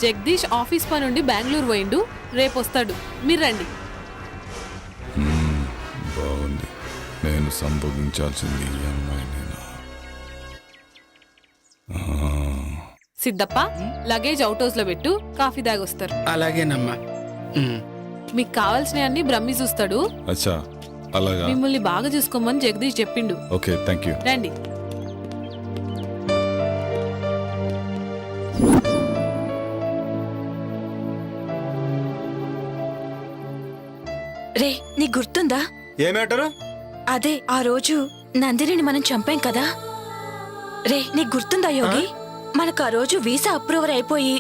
జగదీష్ ఆఫీస్ పని నుండి బెంగళూరు పోయిండు, రేపు వస్తాడు. మీరు రండి. బాగుంది. నేను సంభోగించాల్సింది ఈ అమ్మాయినేనా? సిద్ధప్ప, లగేజ్ అవుట్ హౌస్ లో పెట్టు, కాఫీ దాగొస్తారు. అలాగేనమ్మా. మీకు కావాల్సినవి అన్ని బ్రహ్మి చూస్తాడు. అచ్చా, అలాగా. మిమ్మల్ని బాగా చూసుకోమని జగదీష్ చెప్పిండు. Okay, thank you. రండి. రే, నీకు గుర్తుందా? ఏమేటారు? అదే ఆ రోజు నందినిని మనం చంపాం కదా. రే, నీకు గుర్తుందా యోగి? మనకు ఆ రోజు వీసా అప్రూవర్ అయిపోయి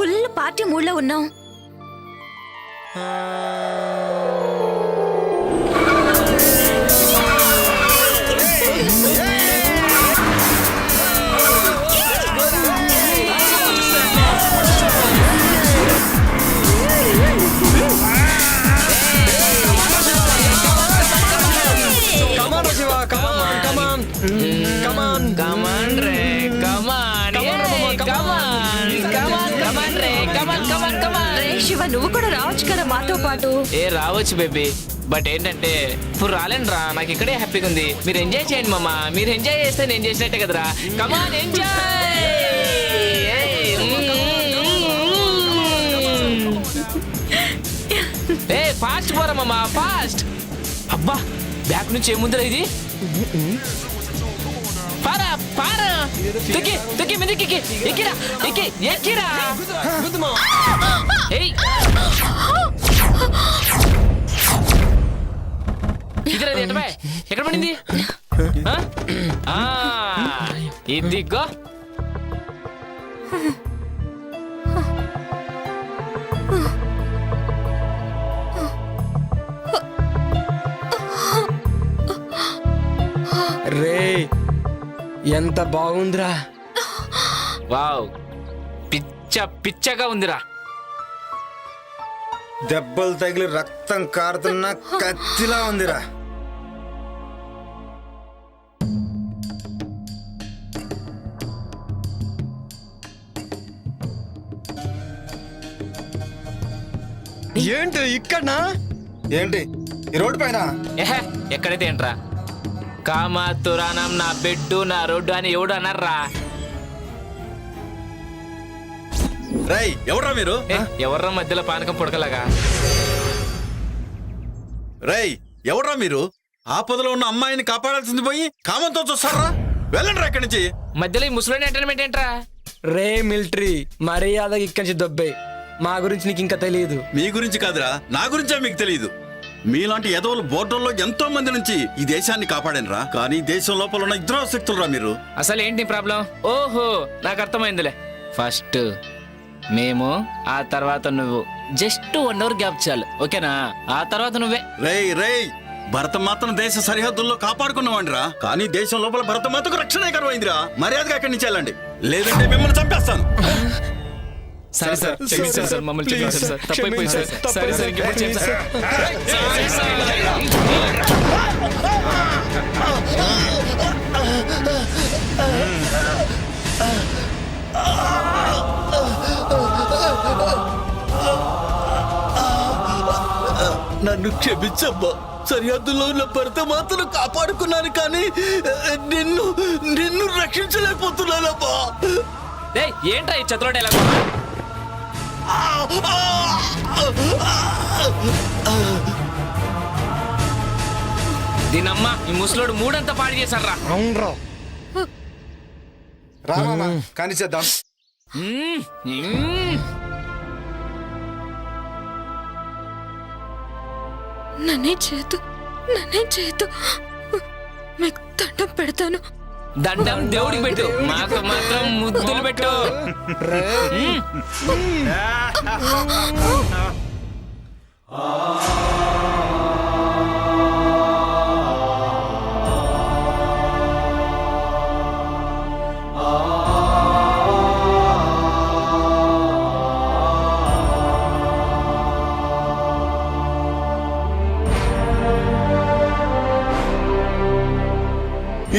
ఫుల్ పార్టీ మూడ్ లో ఉన్నాం. శివ, నువ్వు కూడా రావచ్చు కదా మాతో పాటు. రావచ్చు బేబీ, బట్ ఏంటంటే ఇప్పుడు రాలేను రా. నాకు ఇక్కడే హ్యాపీగా ఉంది. మీరు ఎంజాయ్ చేయండి మామ. మీరు ఎంజాయ్ చేస్తే నేను చేసినట్టే కదరా. కమాన్, ఎంజాయ్. ఫాస్ట్ పోరా మామ, ఫాస్ట్. అబ్బా, బ్యాక్ నుంచి ఏముందిరా ఇది? పారా పారా, తొక్కి తొక్కి మీదకి ఎక్కిరా, ఎక్కి ఎక్కిరా. ఇదిరా, ఎక్కడ పడింది? ఇదిగో. రే, ఎంత బాగుందిరా. వావ్, పిచ్చ పిచ్చగా ఉందిరా. దెబ్బలు తగిలి రక్తం కారుతున్న కత్తిలా ఉందిరా. ఏంటి ఇక్కడనా? ఏంటి ఈ రోడ్డు పైన? ఎక్కడైతే ఏంట్రా, కామాతురానం నా బెడ్డు నా రోడ్డు అని ఎవడు అన్నారా? రై, ఎవడ్రా మీరు? ఎవర్రా మధ్యలో పానకం పుడకలాగా? రై, ఎవడ్రా మీరు? ఆపదలో ఉన్న అమ్మాయిని కాపాడాల్సింది పోయి కామంతో చూస్తారా? వెళ్ళండి ఇక్కడి నుంచి. మధ్యలో ఈ ముసలోని ఎంటర్టైన్మెంట్ ఏంట్రా? రే మిలిటరీ, మర్యాదగా ఇక్కడి నుంచి దొబ్బే. మా గురించి నీకు ఇంకా తెలియదు. మీ గురించి కాదురా, నా గురించే మీకు తెలియదు. మీలాంటి ఎదవలు బోర్డర్లో ఎంతో మంది నుంచి ఈ దేశాన్ని కాపాడనరా, కానీ దేశం లోపల ఉన్న ఇద్దరు శక్తులరా మీరు. అసలు ఏంటి ప్రాబ్లం? ఓహో, నాకు అర్థమైందిలే. ఫస్ట్ మేము, ఆ తర్వాత నువ్వు. జస్ట్ 1 అవర్ గ్యాప్ చాలు, ఓకేనా? ఆ తర్వాత నువ్వే. రేయ్ రేయ్, భరతమాతను దేశ సరిహద్దుల్లో కాపాడుకున్నావండిరా, కానీ దేశం లోపల భరతమాతకు రక్షణ కరువైందిరా. మర్యాదగా అక్కడి నుంచి వెళ్ళండి, లేదంటే మిమ్మల్ని చంపేస్తాను. సరే సార్, క్షమించండి సార్, మమ్మల్ని క్షమించండి సార్, తప్పైపోయింది సార్. సరే సార్, ఇంకెప్పుడు చేయండి సార్. నన్ను క్షమించమ్మా. సరిహద్దులో ఉన్న భరతమాతను కాపాడుకున్నాను, కానీ నిన్ను నిన్ను రక్షించలేకపోతున్నానమ్మా. ఏంట్రా ఈ చతురోడు ఎలా? దీనమ్మా, ఈ ముసలోడు మూడంతా పాడు చేశారా? అవునరా, రామా కానీ చేద్దాం. నన్నే చేతు మీకు దండం పెడతాను. దండం దేవుడికి పెట్టు, మాకు మాత్రం ముద్దులు పెట్టు.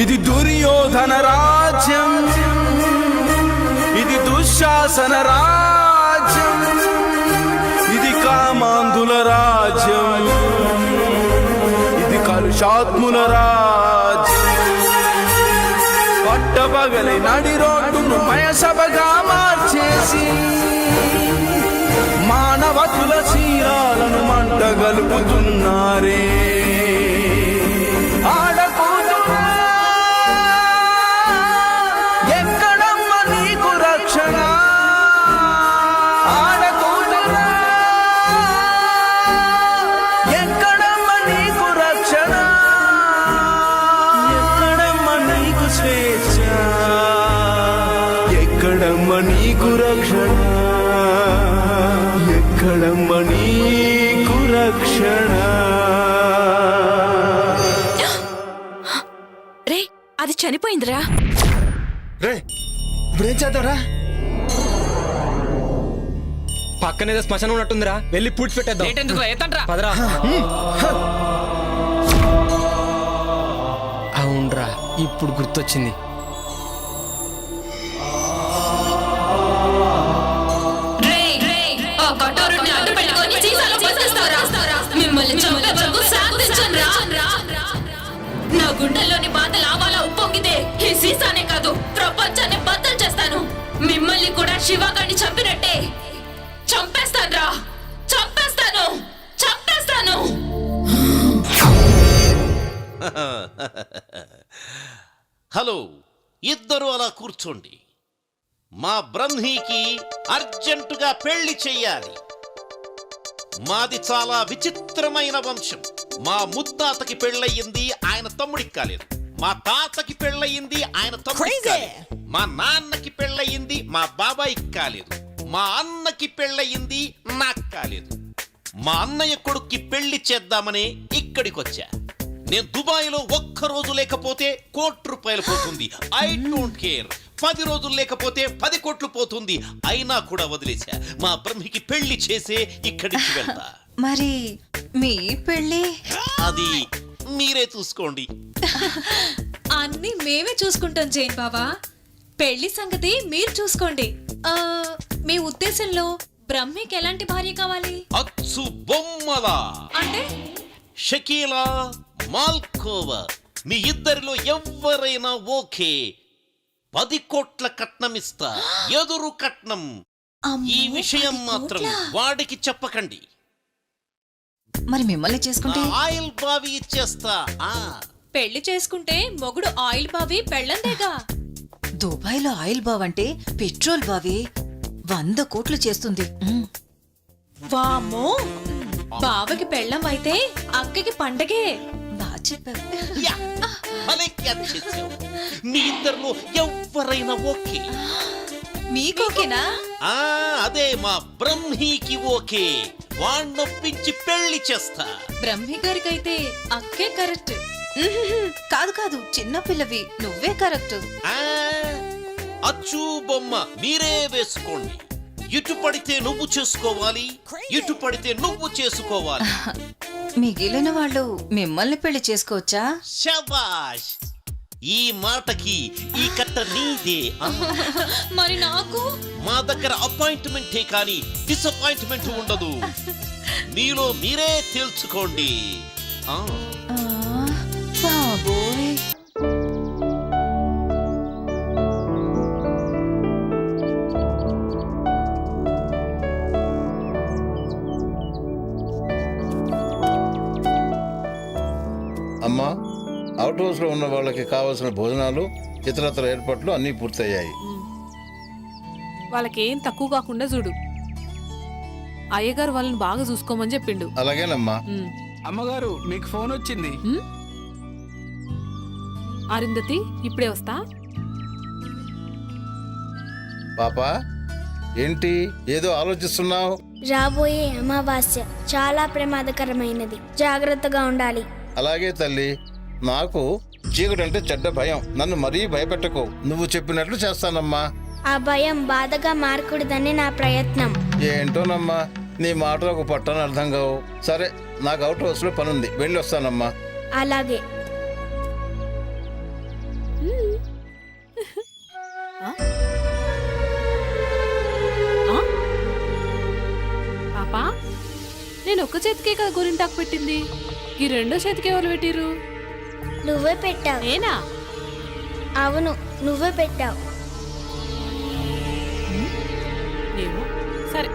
ఇది దుర్యోధన రాజ్యం, ఇది దుశ్శాసన రాజ్యం, ఇది కామాంధుల రాజ్యం, ఇది కలుషాత్ముల రాజ్యం. పట్టపగలి నడి రోడ్డును మయసభగా మార్చేసి మానవతుల చీరాలను మంటగలుపుతున్నారే. ఎక్కడమ్మ నీకు రక్షణ, ఎక్కడమ్మ నీకు రక్షణ. రే అది చనిపోయిందిరా. రే ఇప్పుడేం చేద్దాంరా? పక్కనేదో శ్మశానం ఉన్నట్టుందిరా, వెళ్ళి పూడ్చి పెట్టేద్దాం. పదరా. అవునరా, ఇప్పుడు గుర్తొచ్చింది. నా గుండెల్లోని బాధ లావాలా ఉప్పొంగితే ఈ సీసానే కాదు ప్రపంచాన్ని బద్దలు చేస్తాను. మిమ్మల్ని కూడా శివగాడిని చంపినట్టే చంపేస్తాను, చంపేస్తాను, చంపేస్తాను. హలో, ఇద్దరు అలా కూర్చోండి. మా బ్రహ్మీకి అర్జెంటుగా పెళ్లి చెయ్యాలి. మాది చాలా విచిత్రమైన వంశం. మా ముత్తాతకి పెళ్ళయింది, ఆయన తమ్ముడికి కాలేదు. మా తాతకి పెళ్ళయింది, ఆయన తమ్ముడికి కాలేదు. మా నాన్నకి పెళ్ళయింది, మా బాబాయికి కాలేదు. మా అన్నకి పెళ్ళయింది, నాకు కాలేదు. మా అన్నయ్య కొడుక్కి పెళ్లి చేద్దామని ఇక్కడికొచ్చా. నేను దుబాయ్లో ఒక్కరోజు లేకపోతే ₹1,00,00,000 పోతుంది. I don't care. 10 రోజులు లేకపోతే 10 కోట్లు పోతుంది. అయినా కూడా వదిలేశా. మా బ్రహ్మికి పెళ్లి చేసే ఇక్కడికి వెళ్తా. మరి మీ పెళ్ళి అది మీరే చూసుకోండి. అన్ని మేమే చూసుకుంటాం జైన్ బాబా. పెళ్లి సంగతి మీరు చూసుకోండి. మీ ఉద్దేశంలో బ్రహ్మికి ఎలాంటి భార్య కావాలి? అచ్చు బొమ్మలా అంటే షకీలా, మాల్కోవా, మీ ఇద్దరిలో ఎవరైనా ఓకే. 10 కోట్ల కట్నం ఇస్తా, ఎదురు కట్నం. ఈ విషయం మాత్రం వాడికి చెప్పకండి. మరి మిమ్మల్ని చేసుకుంటే ఆయిల్ బావి ఇచ్చేస్తా. పెళ్లి చేసుకుంటే మొగుడు ఆయిల్ బావి పెళ్ళందేగా. దుబాయ్లో ఆయిల్ బావ్ అంటే పెట్రోల్ బావి 100 కోట్లు చేస్తుంది. వామ్మో, బావకి పెళ్ళం అయితే అక్కకి పండగే. బాగా చెప్పావు. మీ ఇద్దరిలో ఎవరైనా ఓకే. మీకోకేనా? అదే మా బ్రహ్మీకి ఓకే. వాణ్ణొప్పించి పెళ్లి చేస్తా. బ్రహ్మి గారికైతే అక్కే కరెక్ట్. కాదు కాదు, చిన్న పిల్లవి, నువ్వే కరెక్ట్. అచ్చు బొమ్మ మీరే వేసుకోండి. ఇటు పడితే నువ్వు చేసుకోవాలి, ఇటు పడితే నువ్వు చేసుకోవాలి. మిగిలిన వాళ్ళు మిమ్మల్ని పెళ్లి చేసుకోవచ్చా? శబాష్, ఈ మాటకి ఈ కట్ట నీదే. మరి నాకు మా దగ్గర అపాయింట్మెంటే కానీ డిసప్పాయింట్మెంట్ ఉండదు. మీలో మీరే తేల్చుకోండి. బాబోయ్, అమ్మా, అవుట్ హౌస్ లో ఉన్న వాళ్ళకి కావాల్సిన భోజనాలు, ఇతరత్ర ఏర్పాట్లు అన్నీ పూర్తయ్యాయి. వాళ్ళకేం తక్కువ కాకుండా చూడు. అయ్యగారు వాళ్ళని బాగా చూసుకోమని చెప్పిండు. అలాగేనమ్మా. అమ్మగారు, మీకు ఫోన్ వచ్చింది. అరుంధతి ఇప్పుడే వస్తా. పాపా ఏంటి ఏదో ఆలోచిస్తున్నావు? రాబోయే అమావాస్య చాలా ప్రమాదకరమైనది, జాగ్రత్తగా ఉండాలి. అలాగే తల్లి, నాకు చీకటంటే చెడ్డ భయం. నన్ను మరీ భయపెట్టకు. నువ్వు చెప్పినట్లు చేస్తానమ్మా. ఆ భయం బాధగా మారకూడదని నా ప్రయత్నం. ఏంటోనమ్మా, నీ మాటలు ఒక పట్టని అర్థం కావు. సరే, నాకు అవుట్ హౌస్లో పనుంది, వెళ్ళి వస్తానమ్మా. అలాగే. పాపా, నేను ఒక్క చేతికే కదా గోరింటాకు పెట్టింది, ఈ రెండో చేతికి ఎవరు పెట్టిరు? నువ్వే పెట్టావు. నేనా? అవును, నువ్వే పెట్టావు. ఏమో, సరే.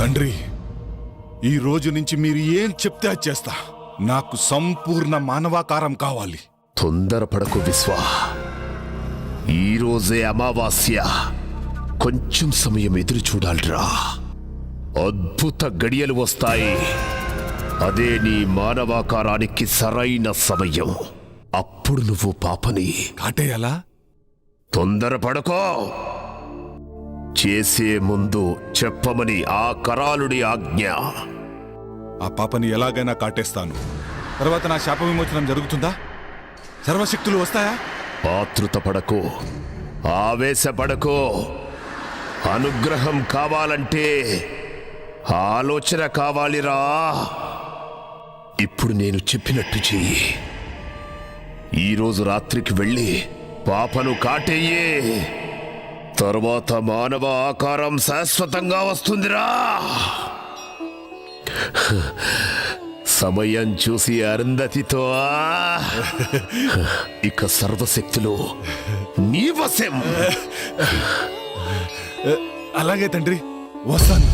తండ్రి, ఈ రోజు నుంచి మీరు ఏం చెప్తే అది చేస్తా. నాకు సంపూర్ణ మానవాకారం కావాలి. తొందరపడకు విశ్వా, ఈరోజే అమావాస్య. కొంచెం సమయం ఎదురు చూడాలిరా. అద్భుత గడియలు వస్తాయి. అదే నీ మానవాకారానికి సరైన సమయం. అప్పుడు నువ్వు పాపని కాటేయాలా? తొందరపడకో. చేసే ముందు చెప్పమని ఆ కరాలుడి ఆజ్ఞ. ఆ పాపని ఎలాగైనా కాటేస్తాను. తర్వాత నా శాప విమోచనం జరుగుతుందా? సర్వశక్తులు వస్తాయా? ఆతృతపడకో, ఆవేశపడకో. అనుగ్రహం కావాలంటే ఆలోచన కావాలిరా. ఇప్పుడు నేను చెప్పినట్టు చెయ్యి. ఈరోజు రాత్రికి వెళ్ళి పాపను కాటేయే. తరువాత మానవ ఆకారం శాశ్వతంగా వస్తుందిరా. సమయం చూసి అరుంధతితో ఇక సర్వశక్తులు నీ వశం. అలాగే తండ్రి, వస్తాను.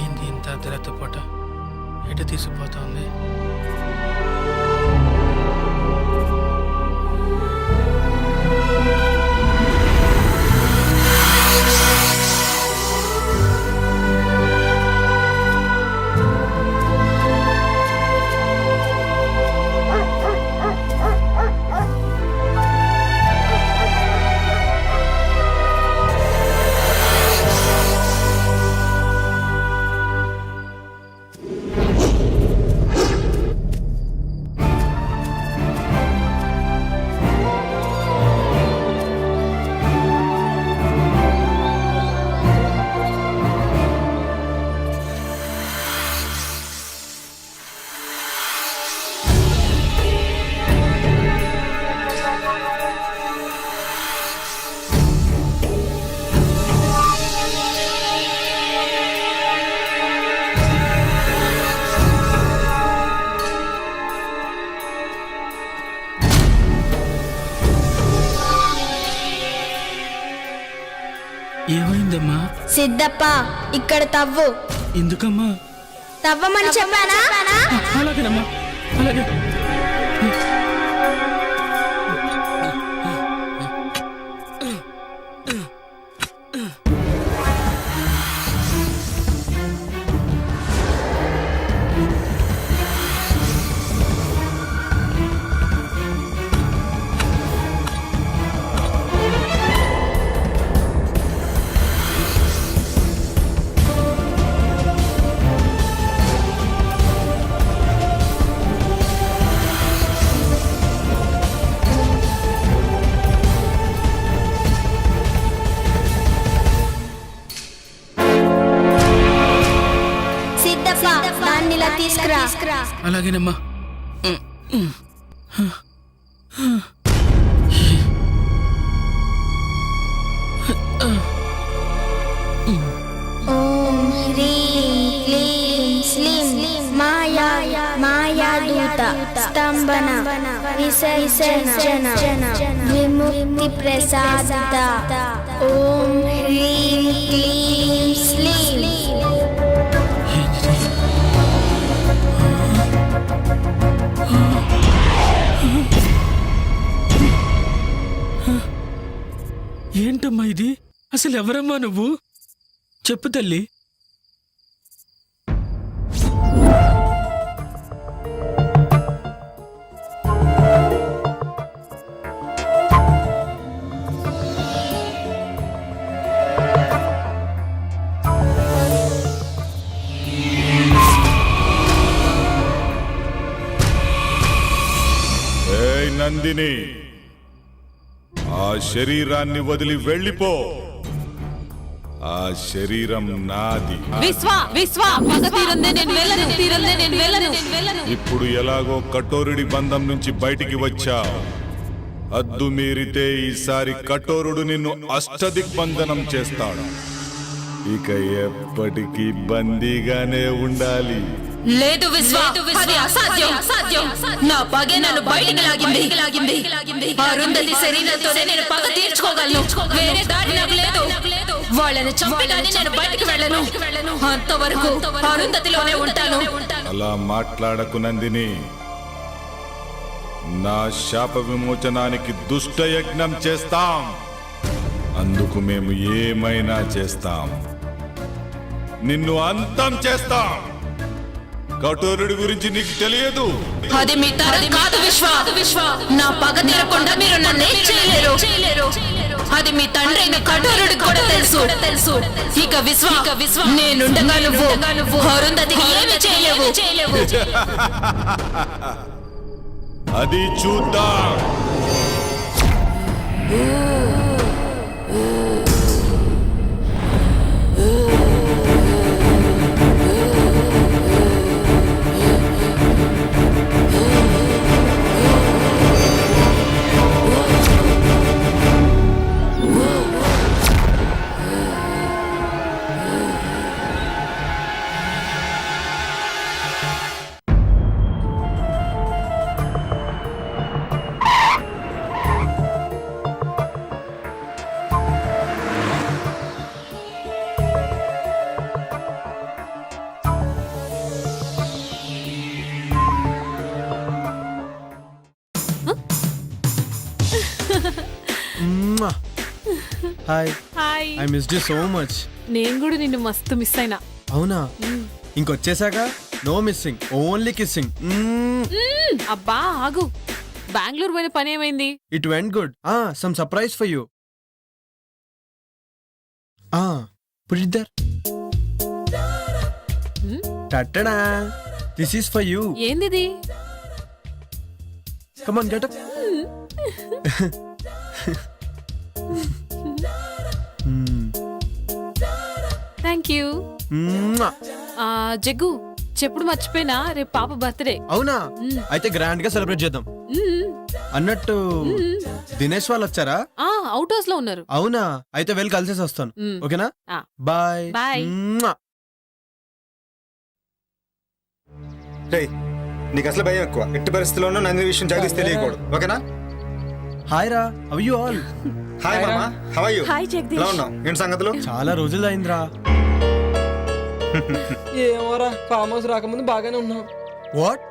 ఏంది ఇంత అర్ధరాత్రి పూట ఎటు తీసుకుపోతుంది? సిద్ధప్ప ఇక్కడ తవ్వు. ఎందుకమ్మా? తవ్వమని చెప్పానా? అలాగేనమ్మా, అలాగే. దాన్ని ఇలా తీసుకురా. అలాగేనమ్మా. ఓం హ్రీం క్లీం శ్లీం మాయాదూత స్తంభన విసర్జన విముక్తి ప్రసాద. ఓం హ్రీం క్లీం శ్లీం. ఏంటమ్మా ఇది? అసలు ఎవరమ్మా నువ్వు? చెప్పు తల్లి. ఏయ్ నందిని, ఆ శరీరాన్ని వదిలి వెళ్ళిపో. ఆ శరీరం నాది. ఇప్పుడు ఎలాగో కఠోరుడి బంధం నుంచి బయటికి వచ్చావు. హద్దు మీరితే ఈసారి కఠోరుడు నిన్ను అష్టదిగ్బంధనం చేస్తాడు. ఇక ఎప్పటికీ బందీగానే ఉండాలి. లేదు విశ్వా, అది అసాధ్యం. నా పగే నన్ను బయటికి లాగింది. అరుంధతి శరీరంతోనే నేను పగ తీర్చుకోగలను. వేరే దారి నాకు లేదు. వాళ్ళని చంపి కానీ నేను బయటికి వెళ్ళను. అంతవరకు అరుంధతిలోనే ఉంటాను. అలా మాట్లాడకు నందిని. నా శాప విమోచనానికి దుష్ట యజ్ఞం చేస్తాం. అందుకు మేము ఏమైనా చేస్తాం. నిన్ను అంతం చేస్తాం. కఠోరుడి గురించి నీకు తెలియదు. అది మీ తరం కాదు విశ్వ. నా పగ తీరకుండా మీరు నన్ను ఏం చేయలేరు. అది మీ తండ్రి అయిన కఠోరుడికి కూడా తెలుసు. ఇక విశ్వ నేనుండగా నువ్వు అరుంధతికి ఏమి చేయలేవు. అది చూద్దాం. Hi. Hi. I missed you so much. నేను కూడా నిన్ను మస్తు మిస్ అయినా. అవునా? ఇంకొచ్చేసాక నో మిస్సింగ్, ఓన్లీ కిస్సింగ్. అబ్బా ఆగు. బెంగళూరు పోయిన పని ఏమైంది? It went good. Some surprise for you. Put it there. Tada, this is for you. ఏందిది? Come on, get up. Thank you. Jaggu చెప్పుడు మర్చిపోయినా, రేపు పాప బర్త్డే. అవునా? అయితే గ్రాండ్ గా సెలబ్రేట్ చేద్దాం. అన్నట్టు దినేష్ వాళ్ళు వచ్చారా? అవుట్ హౌస్ లో ఉన్నారు. అవునా? అయితే వెళ్ళి కలిసేసి వస్తాను. ఓకేనా? బాయ్. బాయ్. నీకు అసలు భయం ఎక్కువ. ఎట్టి పరిస్థితుల్లోనూ నంది విషయం జగదీష్ తెలియకూడదు. ఓకేనా? హాయ్ రా, హౌ యు ఆల్? హాయ్ మామా, how are you? Hi Jagadish. ఎలా ఉన్నావు? ఏంటి సంగతులు? చాలా రోజులు అయిందిరా. ఏమోరా ఫామ్ హౌస్ రాకముందు బాగానే ఉన్నాం. వాట్?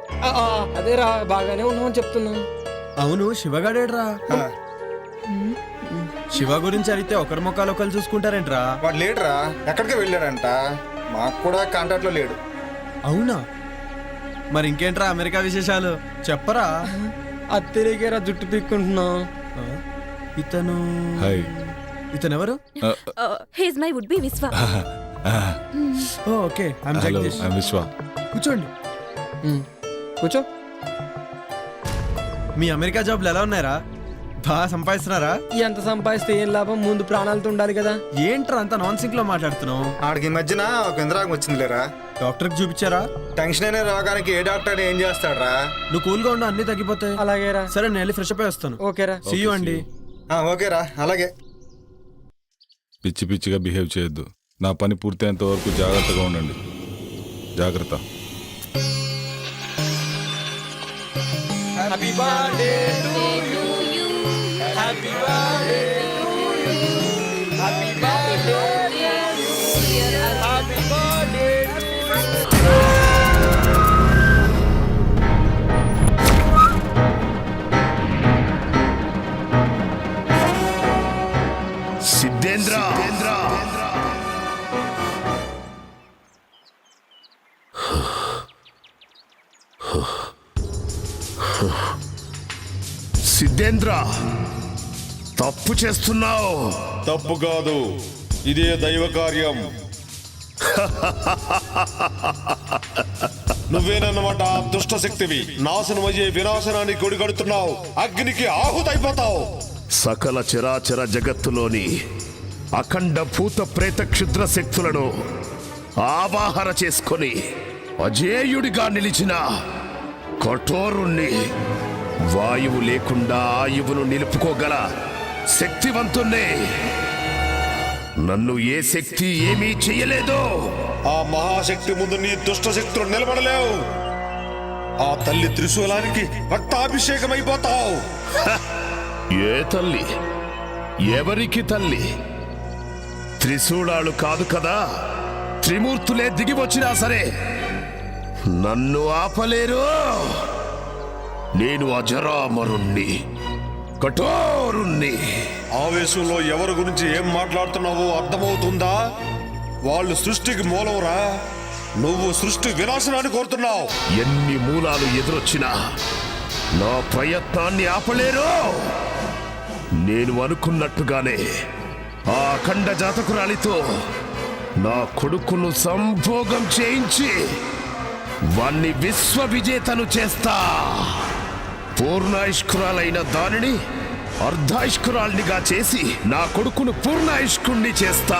అదేరా బాగానే ఉన్నాం అని చెప్తున్నాను. అవును, శివగాడేడ్రా? శివ గురించి అడిగితే ఒకరి ముఖాలు ఒకరు చూసుకుంటారేంట్రా? వాడు లేడురా, ఎక్కడికి వెళ్ళాడంట. మాకు కూడా కాంటాక్ట్ లో లేడు. అవునా? మరి ఇంకేంట్రా అమెరికా విశేషాలు చెప్పరా? అత్తరికేరా జుట్టు పీక్కుంటున్నాం. ఇతను హాయ్. ఇతను ఎవరు? హీస్ మై వుడ్ బి విశ్వ. Okay, I'm hello, Jagadish. I'm విశ్వ. కూర్చోండి. కూర్చో. మీ అమెరికా జాబ్లు ఎలా ఉన్నాయరా? బాగా సంపాదిస్తున్నారా? ఎంత సంపాదిస్తే ఏం లాభం, ముందు ప్రాణాలతో ఉండాలి కదా. ఏంట్రా అంత నాన్ సింక్ లో మాట్లాడుతున్నావు? ఆడికి ఈ మధ్యన ఒక ఇంద్రాగం వచ్చింది లేరా. డాక్టర్కి చూపించారా? టెన్షన్ అనే రోగానికి ఏ డాక్టర్ ఏం చేస్తాడరా? నువ్వు కూల్గా ఉండు, అన్ని తగ్గిపోతాయి. అలాగేరా. సరే, నేను వెళ్ళి ఫ్రెష్ అప్ అయి వస్తాను. ఓకేరా. సీ యూ అండి. ఓకేరా, అలాగే. పిచ్చి పిచ్చిగా బిహేవ్ చేయొద్దు. నా పని పూర్తయ్యేంత వరకు జాగ్రత్తగా ఉండండి. జాగ్రత్త. Happy birthday to you. Happy birthday to you. Happy birthday dear. Happy birthday Siddhendra. Siddhendra, తప్పు చేస్తున్నావు. తప్పు కాదు, ఇదే దైవ కార్యం. నువ్వేనన్నమాట ఆ దుష్ట శక్తివి. నాశనమయ్యే వినాశనానికి కొడిగడుతున్నావు. అగ్నికి ఆహుతైపోతావు. సకల చరాచర జగత్తులోని అఖండ భూత ప్రేత క్షుద్ర శక్తులను ఆవాహన చేసుకొని అజేయుడిగా నిలిచిన కఠోరుణ్ణి, వాయువు లేకుండా ఆయువును నిలుపుకోగల శక్తివంతుణ్ణి. నన్ను ఏ శక్తి ఏమీ చెయ్యలేదో. ఆ మహాశక్తి ముందు నీ దుష్ట శక్తులు నిలబడలేవు. ఆ తల్లి త్రిశూలానికి రక్తాభిషేకమైపోతావు. ఏ తల్లి? ఎవరికి తల్లి? త్రిశూలాలు కాదు కదా, త్రిమూర్తులే దిగి వచ్చినా సరే నన్ను ఆపలేరు. నేను అజరామరుణ్ణి, కఠోరుణ్ణి. ఆవేశంలో ఎవరి గురించి ఏం మాట్లాడుతున్నావో అర్థమవుతుందా? వాళ్ళు సృష్టికి మూలంరా. నువ్వు సృష్టి వినాశనాన్ని కోరుతున్నావు. ఎన్ని మూలాలు ఎదురొచ్చినా నా ప్రయత్నాన్ని ఆపలేరు. నేను అనుకున్నట్టుగానే ఆ అఖండ జాతకురాలితో నా కొడుకును సంభోగం చేయించి వాణ్ణి విశ్వ విజేతను చేస్తా. పూర్ణాయుష్కురాలైన దానిని అర్ధాయుష్కురాల్నిగా చేసి నా కొడుకును పూర్ణాయుష్కుణ్ణి చేస్తా.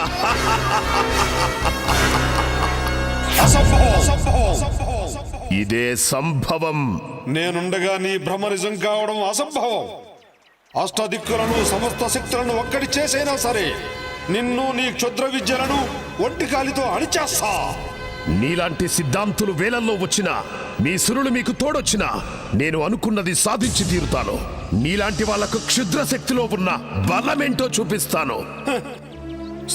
ఇదే సంభవం. నేనుండగా నీ భ్రమ నిజం కావడం అసంభవం. అష్టదిక్కులను సమస్త శక్తులను ఒక్కడి చేసైనా సరే నిన్ను నీ క్షుద్ర విద్యలను ఒంటికాలితో అణిచేస్తా. నీలాంటి సిద్ధాంతులు వేలల్లో వచ్చినా, మీ సురులు మీకు తోడొచ్చినా నేను అనుకున్నది సాధించి తీరుతాను. నీలాంటి వాళ్లకు క్షుద్ర శక్తిలో ఉన్న బలమేంటో చూపిస్తాను.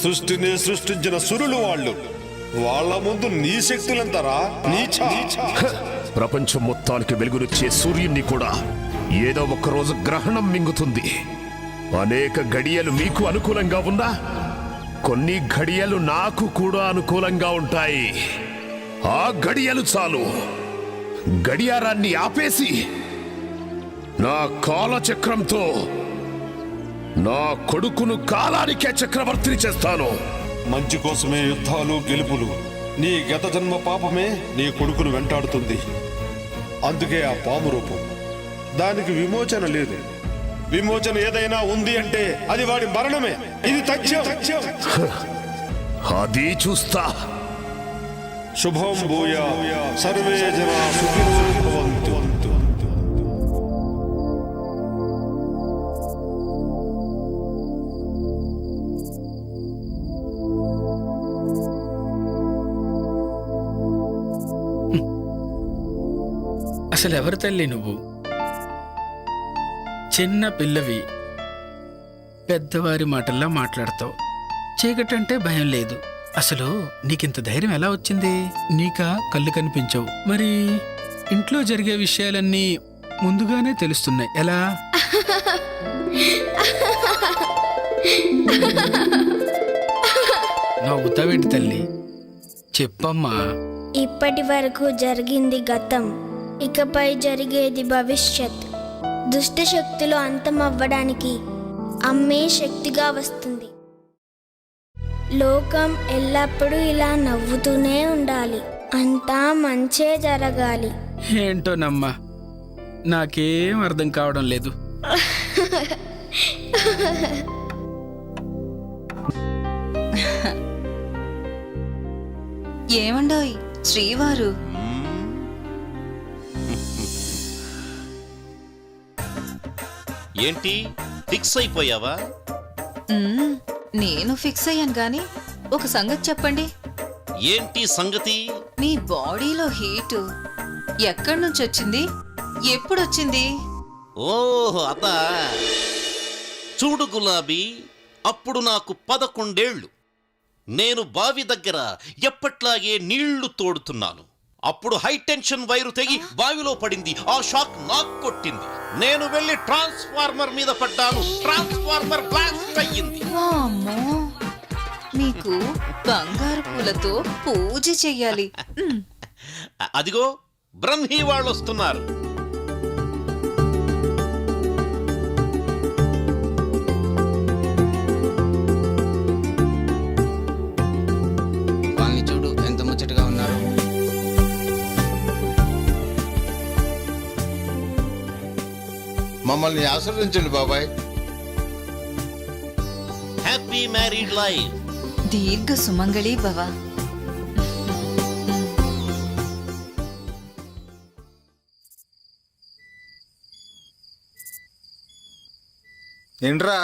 సృష్టిని సృష్టించిన సురులు వాళ్ళు. వాళ్ళ ముందు నీ శక్తులంతరా నీచా. ప్రపంచం మొత్తానికి వెలుగునిచ్చే సూర్యుణ్ణి కూడా ఏదో ఒక రోజు గ్రహణం మింగుతుంది. అనేక గడియలు మీకు అనుకూలంగా ఉన్నా కొన్ని గడియలు నాకు కూడా అనుకూలంగా ఉంటాయి. ఆ గడియలు చాలు. గడియారాన్ని ఆపేసి నా కాలచక్రంతో నా కొడుకును కాలానికే చక్రవర్తిని చేస్తాను. మంచి కోసమే యుద్ధాలు గెలుపులు. నీ గత జన్మ పాపమే నీ కొడుకును వెంటాడుతుంది. అందుకే ఆ పాము రూపం. దానికి విమోచన లేదు. విమోచన ఏదైనా ఉంది అంటే అది వాడి మరణమే. ఇది తథ్యం. అది చూస్తా. శుభం భూయా సర్వే జనా సుఖినో భవంతు. అసలు ఎవరు తల్లి నువ్వు? చిన్న పిల్లవి పెద్దవారి మాటల్లా మాట్లాడతావు. చీకటంటే భయం లేదు. అసలు నీకింత ధైర్యం ఎలా వచ్చింది? నీకా కళ్ళు కనిపించవు, మరి ఇంట్లో జరిగే విషయాలన్నీ ముందుగానే తెలుస్తున్నాయి. ఎలా? నవ్వుతావేంటి తల్లి? చెప్పమ్మా. ఇప్పటి వరకు జరిగింది గతం, ఇకపై జరిగేది భవిష్యత్. దుష్ట శక్తులు అంతమవ్వడానికి అమ్మే శక్తిగా వస్తుంది. లోకం ఎల్లప్పుడూ ఇలా నవ్వుతూనే ఉండాలి. అంతా మంచే జరగాలి. ఏంటోనమ్మా, నాకేం అర్థం కావడం లేదు. ఏమండోయ్ శ్రీవారు? ఏంటి ఫిక్స్ అయిపోయావా? నేను ఫిక్స్ అయ్యాను గాని ఒక సంగతి చెప్పండి. ఏంటి సంగతి? మీ బాడీలో హీటు ఎక్కడి నుంచి వచ్చింది? ఎప్పుడొచ్చింది? ఓహ్ అదా. చూడు గులాబీ, అప్పుడు నాకు 11 ఏళ్ళు. నేను బావి దగ్గర ఎప్పట్లాగే నీళ్లు తోడుతున్నాను. అప్పుడు హై టెన్షన్ వైరు తెగి బావిలో పడింది. ఆ షాక్ నాకు కొట్టింది. నేను వెళ్ళి ట్రాన్స్ఫార్మర్ మీద పడ్డాను. ట్రాన్స్ఫార్మర్ బ్లాస్ట్ అయ్యింది. వామ్మో, మీకు బంగారు పూలతో పూజ చెయ్యాలి. అదిగో బ్రహ్మీ వాళ్ళు వస్తున్నారు. వాళ్ళని చూడు ఎంత ముచ్చటగా ఉన్నారు. మమ్మల్ని ఆశీర్వదించండి బాబాయ్. Happy married life. దీర్ఘ సుమంగళి భవ. ఏంట్రా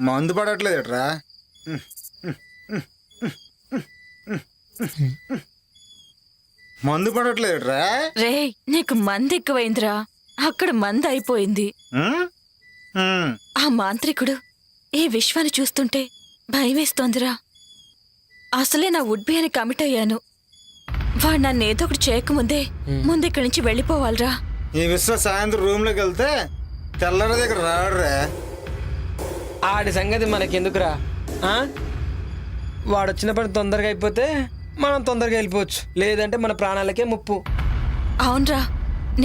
మందు పడట్లేదట్రా? మందు పడట్లేదట్రా? రే, నీకు మంది ఎక్కువైందిరా. అక్కడ మంది అయిపోయింది. ఆ మాంత్రికుడు ఈ విశ్వాన్ని చూస్తుంటే భయమేస్తోందిరా. అసలే నా వుడ్బీ అని కమిట్ అయ్యాను. వాడు నన్ను ఏదో ఒకటి చేయకముందే ముందు ఇక్కడి నుంచి వెళ్ళిపోవాలిరా. ఈ విశ్వ సాయంత్రం రూమ్లోకి వెళ్తే తెల్లర దగ్గర రాడురా. ఆడి సంగతి మనకెందుకురా? వాడు వచ్చిన పని తొందరగా అయిపోతే మనం తొందరగా వెళ్ళిపోవచ్చు, లేదంటే మన ప్రాణాలకే ముప్పు. అవునరా,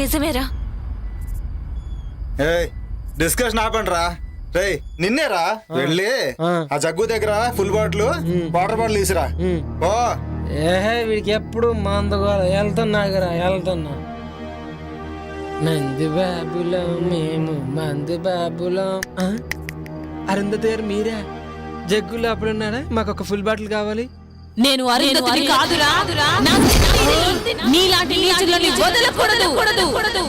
నిజమేరా. డిస్కషన్ ఆపండిరా. రే నిన్నేరా వెళ్ళి ఆ జగ్గు దగ్గర ఫుల్ బాటిల్ వాటర్ బాటిల్ తీసురా. ఓ ఏహే, వీడికి ఎప్పుడు మందుగోల. వెళ్తున్నాగరా, వెళ్తున్నా. మంది బాబులం మేము, మంది బాబులం. అరుంధతి గారు మీరా? జగ్గులో అప్పుడున్నారా? మాకు ఒక ఫుల్ బాటిల్ కావాలి. నేను అరుంధతిని కాదురా. నీలాంటి నీచులని వదలకూడదు.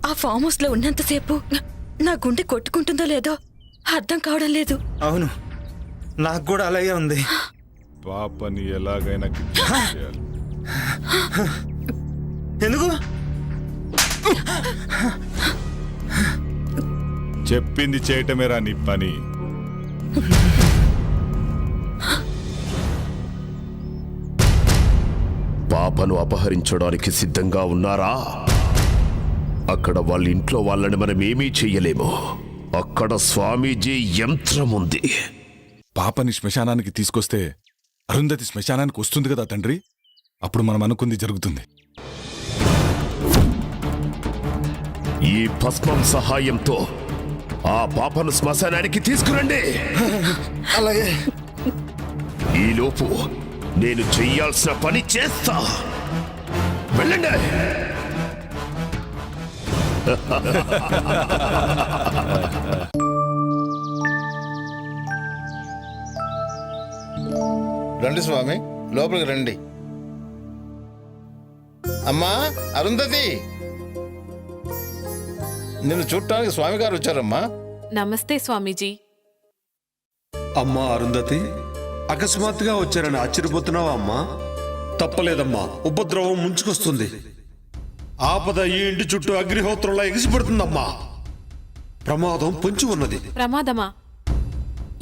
ఆ ఫామ్ హౌస్ లో ఉన్నంతసేపు నా గుండె కొట్టుకుంటుందో లేదో అర్థం కావడం లేదు. అవును, నాకు కూడా అలాగే ఉంది. పాపని ఎలాగైనా కిడ్నాప్ చేయాలి. ఎందుకు? చెప్పింది చేయటమేరా నీ పని. పాపను అపహరించడానికి సిద్ధంగా ఉన్నారా? అక్కడ వాళ్ళ ఇంట్లో వాళ్ళని మనం ఏమీ చెయ్యలేము. అక్కడ స్వామీజీ యంత్రం ఉంది. పాపని శ్మశానానికి తీసుకొస్తే అరుంధతి శ్మశానానికి వస్తుంది కదా తండ్రి. అప్పుడు మనం అనుకుంది జరుగుతుంది. ఈ భస్మం సహాయంతో ఆ పాపను శ్మశానానికి తీసుకురండి. అలాగే. ఈలోపు నేను చెయ్యాల్సిన పని చేస్తా. వెళ్ళండి. రండి స్వామి, లోపలికి రండి. అమ్మా అరుంధతి, నిన్ను చూడటానికి స్వామి గారు వచ్చారమ్మా. నమస్తే స్వామీజీ. అమ్మా అరుంధతి, అకస్మాత్తుగా వచ్చారని ఆశ్చర్యపోతున్నావా అమ్మా? తప్పలేదమ్మా, ఉపద్రవం ముంచుకొస్తుంది. ఆపద ఈ ఇంటి చుట్టూ అగ్నిహోత్రంలా ఎగిసిపడుతుందమ్మా. ప్రమాదం పొంచి ఉన్నది. ప్రమాదమా?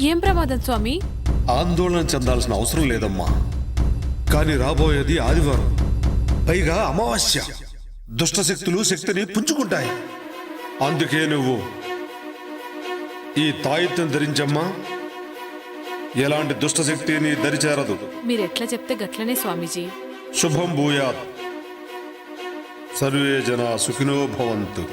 ఏం ప్రమాదం స్వామి? ఆందోళన చెందాల్సిన అవసరం లేదమ్మా. కానీ రాబోయేది ఆదివారం, పైగా అమావాస్య. దుష్టశక్తులు శక్తిని పుంజుకుంటాయి. అందుకే నువ్వు ఈ తాయిత్యం ధరించమ్మా. ఎలాంటి దుష్టశక్తి నీ దరిచేరదు. మీరెట్లా చెప్తే గట్లనే స్వామీజీ. శుభం భూయాత్. సర్వే జనా సుఖినో భవంతు.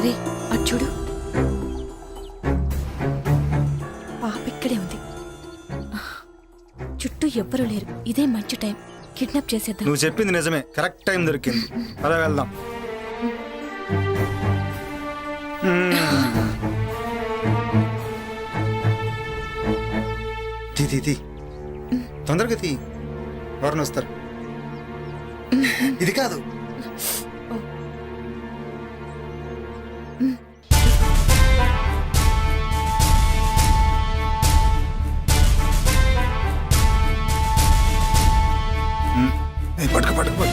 రే అటు చూడు, పాప ఇక్కడే ఉంది. చుట్టూ ఎవ్వరూ లేరు. ఇదే మంచి టైం, కిడ్నాప్ చేసేద్దాం. నువ్వు చెప్పింది నిజమే, కరెక్ట్ టైం దొరికింది. అలా వెళ్దాం. తీ తొందరగా తీ, ఎవరిని వస్తారు. ఇది కాదు. పట్టుకు పట్టుకు.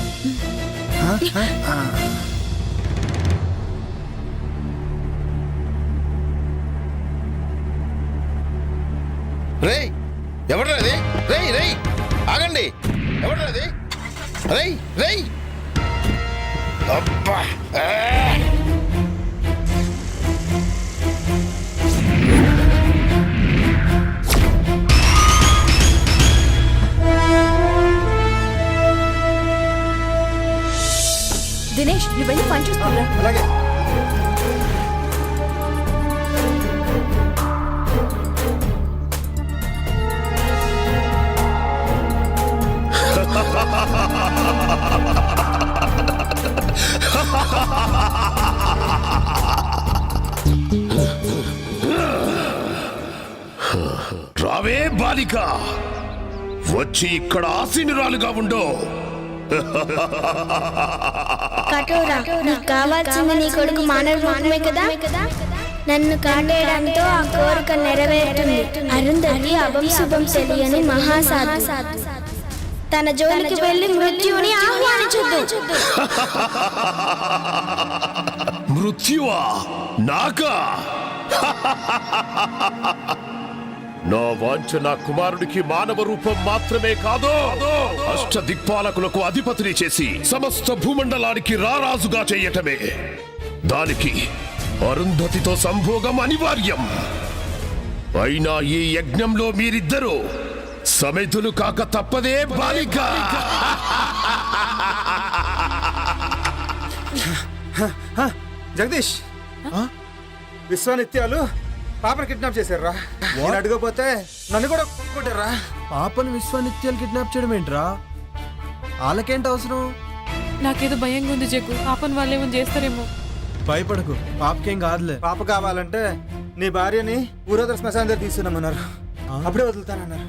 రేయ్, ఎవడ్రాది? రేయ్ రేయ్, ఆగండి. ఎవడ్రాది? రేయ్ రేయ్, అబ్బా. దినేష్, నువ్వు వెళ్ళి పని చూసుకురా. అలాగే. రావే బాలిక, వచ్చి ఇక్కడ ఆసీనురాలుగా ఉండో. కఠోరా, నీకు కావాల్సింది నీ కొడుకు మానవ రూపమే కదా. నన్ను కాటేయడంతో ఆ కోరిక నెరవేరుతుంది. అరుంధతి అభం శుభం తెలియని మహాసాధు. తన జోలికి వెళ్లి మృత్యువుని ఆహ్వానించొద్దు. మృత్యువా? నాకా? నా వాంఛ నా కుమారుడికి మానవ రూపం మాత్రమే కాదు, అష్టదిక్పాలకులకు అధిపతిని చేసి సమస్త భూమండలానికి రారాజుగా చేయటమే. దానికి అరుంధతితో సంభోగం అనివార్యం. అయినా ఈ యజ్ఞంలో మీరిద్దరూ సమితులు కాక తప్పదే బాలిక. జగదీష్, విశ్వానిత్యాలు పాపను కిడ్నాప్ చేశారా? నేను అడగపోతే నన్ను కూడా కొట్టారా? పాపను విశ్వానిత్యాలు కిడ్నాప్ చేయడం ఏంట్రా? వాళ్ళకేంటి అవసరం? నాకేదో భయంగా ఉంది జగ్గు. పాపను వాళ్ళేమో చేస్తారేమో. భయపడకు, పాపకేం కాదులే. పాప కావాలంటే నీ భార్యని ఊరోదర శ్మశానం దగ్గర తీసుకున్నామన్నారు. అప్పుడే వదులుతానన్నారు.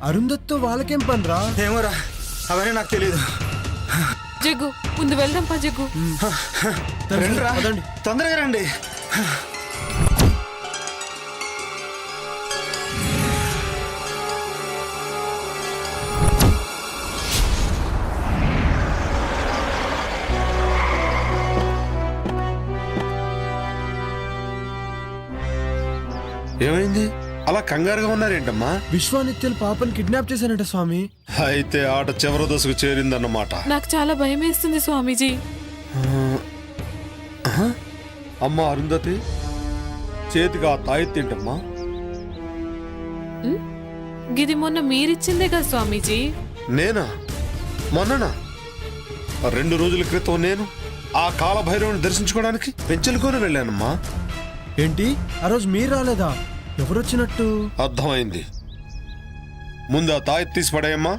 అరుంధత్తో వాళ్ళకేం పనిరా? ఏమోరా, అవన్నీ నాకు తెలియదు. జగ్గు, ముందు వెళ్దాం పా జగ్గు. రండిరా, తొందరగా రండి. ఏమైంది? అలా కంగారుగా ఉన్నారేంటమ్మా? విశ్వానిత్యాలు పాపని కిడ్నాప్ చేశారంట స్వామి. అయితే ఆట చివరి దశకు చేరిందన్నమాట. నాకు చాలా భయం వేస్తుంది స్వామీజీ. అమ్మా అరుంధతి, చేతికి ఆ తాయెత్తేంటమ్మా? గిది మొన్న మీరిచ్చిందే కదా స్వామీజీ. నేనా? మొన్ననా? 2 రోజుల క్రితం నేను ఆ కాలభైరవుని దర్శించుకోవడానికి పెంచెలుకొని వెళ్ళానమ్మా. ఏంటి ఆ రోజు మీరు రాలేదా? ఎవరొచ్చినట్టు? అర్థమైంది. ముందు ఆ తాయెత్తు తీసి పడేయమ్మా.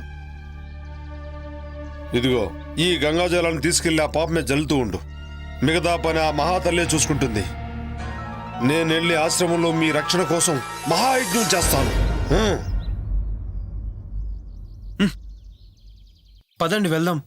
ఇదిగో ఈ గంగాజలాన్ని తీసుకెళ్లి ఆ పాప మీద జల్లుతూ ఉండు. మిగతా పని ఆ మహాతల్లే చూసుకుంటుంది. నేను వెళ్ళి ఆశ్రమంలో మీ రక్షణ కోసం మహాయజ్ఞం చేస్తాను. పదండి వెళ్దాం.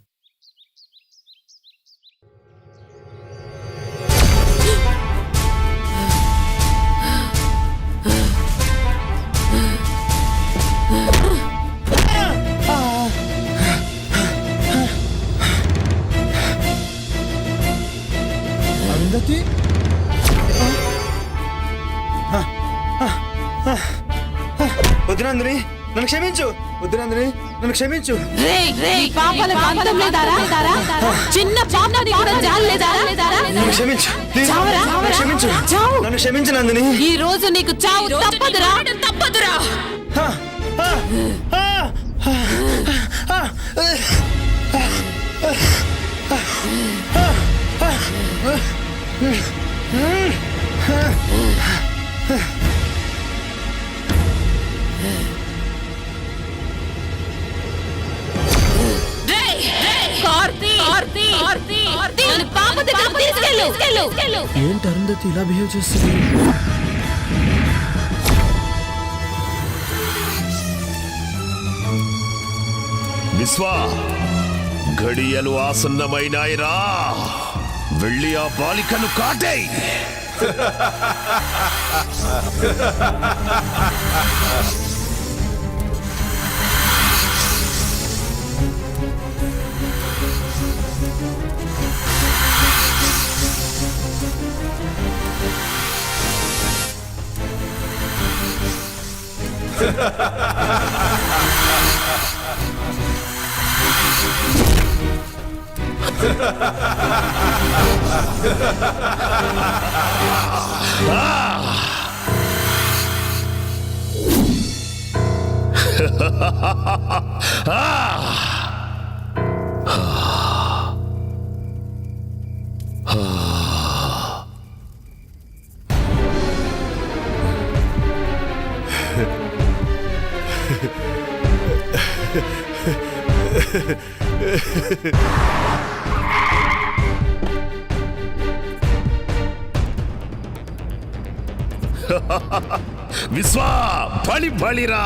అరుంధతి, వద్దునందిని నన్ను క్షమించు. వద్దునందిని నన్ను క్షమించు. చిన్న పాపని కూడా జాలేదారా? నన్ను క్షమించు. ప్లీజ్, నన్ను క్షమించు. నన్ను క్షమించు నందిని. ఈ రోజు నీకు చావు తప్పదురా. ఏంటి అరుంధతి ఇలా బిహేవ్ చేస్తుంది? విశ్వా, ఘడియలు ఆసన్నమైనాయిరా. వెళ్ళి ఆ బాలికను కాటేయ్. విశ్వా, బలి బలిరా.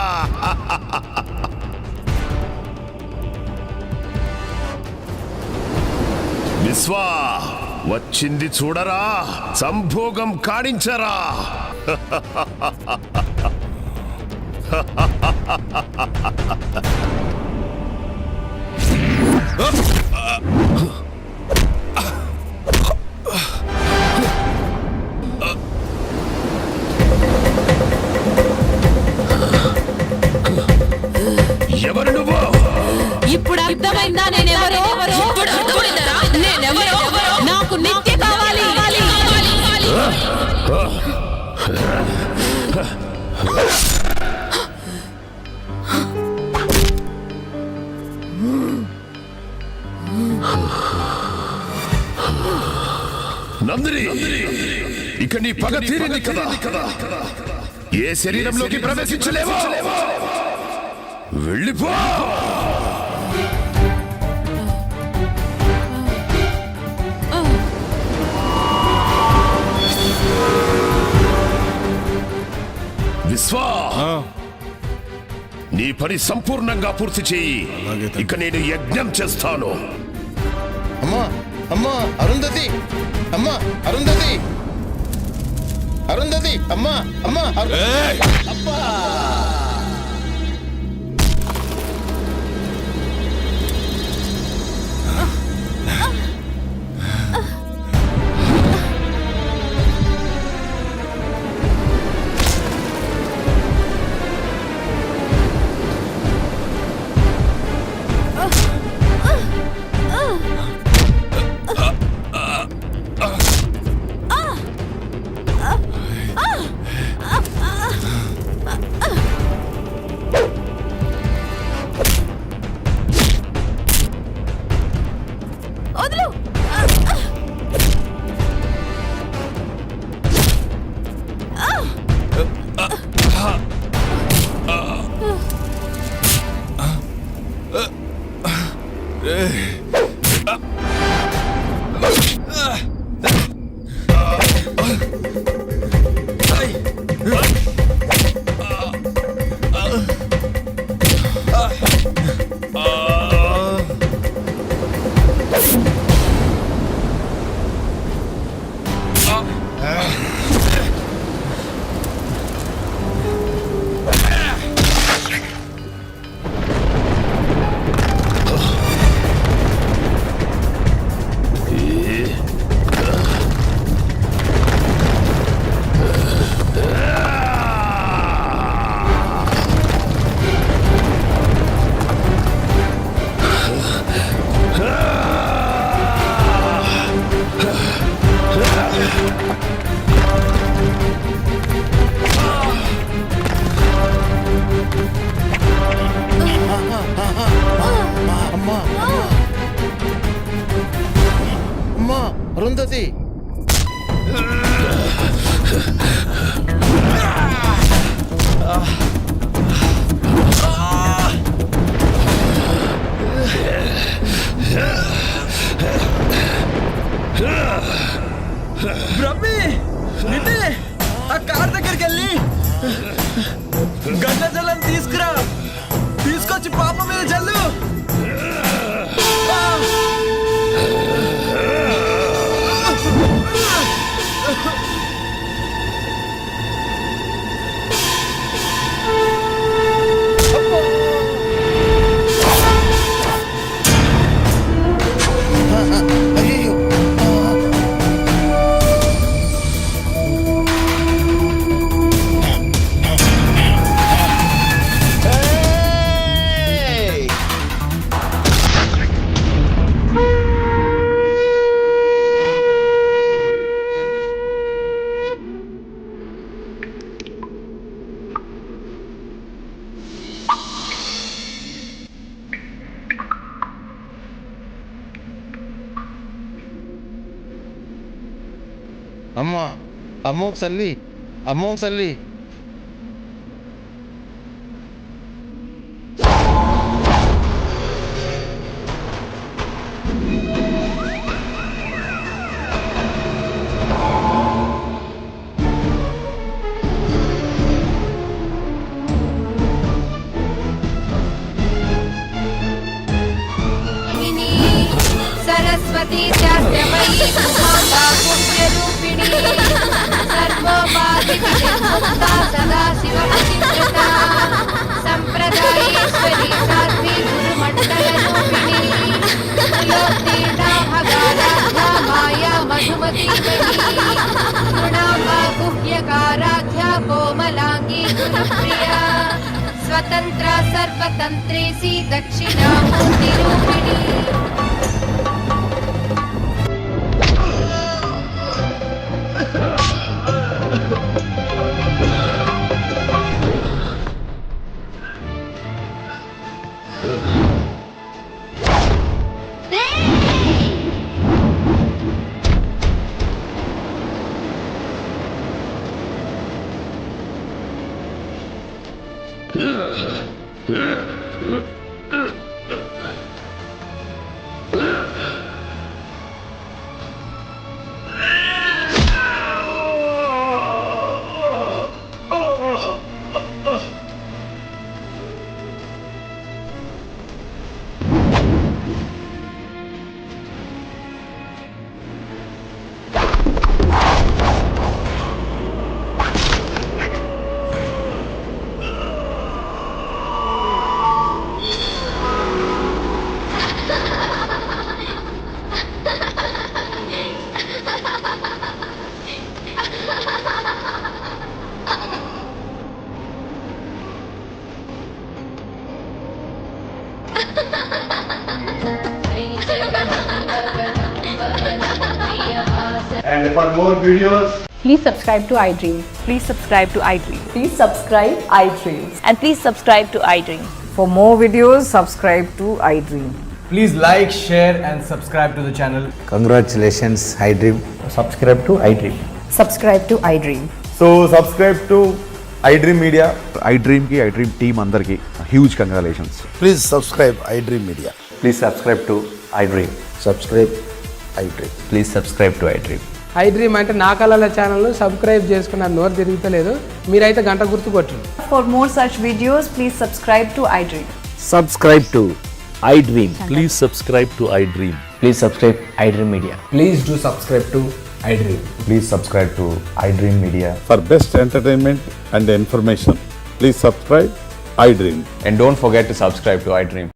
విశ్వా, వచ్చింది చూడరా. సంభోగం కాడించరా. ఎవరు నువ్వు? ఇప్పుడు అర్థమైందా నేనెవరో? నేనెవరో? నాకు నిత్య కావాలి. నందిని, ఇక నీ పగ తీరింది కదా. ఏ శరీరంలోకి ప్రవేశించలేవో. వెళ్ళిపో. విశ్వా, నీ పని సంపూర్ణంగా పూర్తి చేయి. ఇక నేను యజ్ఞం చేస్తాను. అమ్మా, అమ్మా అరుంధతి, అమ్మా అరుంధతి, అరుంధతి, అమ్మా, అమ్మా అబ్బా. అమ్మా అరుంధతి బ్రహ్మి నిన్నే ఆ కార్ దగ్గరికి వెళ్ళి గంగ జలం తీసుకురా, తీసుకొచ్చి పాప మీద జల్లు. అమ్మా అమ్మో సల్లి అమ్మో సల్లి सरस्वती चास्त्रमयी पुण्यरूपिणी सर्वोपाधिमुक्ता सदा शिवपतिव्रता संप्रदायेश्वरी साध्वी गुरुमण्डलरूपिणी योत्तीर्णा भगाराध्या माया मधुमती गुणाम्बा गुह्यकाराध्या कोमलांगी गुरुप्रिया स्वतन्त्रा सर्वतन्त्रेसी दक्षिणामूर्तिरूपिणी And for more videos, please subscribe to iDream. Please subscribe to iDream. Please subscribe iDream. And please subscribe to iDream. For more videos, subscribe to iDream. Please like, share and subscribe to the channel. Congratulations, iDream. Subscribe to iDream. Subscribe to iDream. so subscribe to iDream Media. iDream team అందరికి huge congratulations. Please subscribe I dream media. Please subscribe to iDream. Subscribe iDream. Please subscribe to iDream. I dream అంటే నా కళల channel subscribe చేసుకున్న నోరు తిరుగుతలేదు మీరైతే గంట గుర్తు కొట్టండి. For more such videos, please subscribe to iDream. Subscribe to iDream. Please subscribe to iDream. Please subscribe iDream Media. Please do subscribe to iDream. Please subscribe to iDream Media. For best entertainment and information, please subscribe iDream. And don't forget to subscribe to iDream.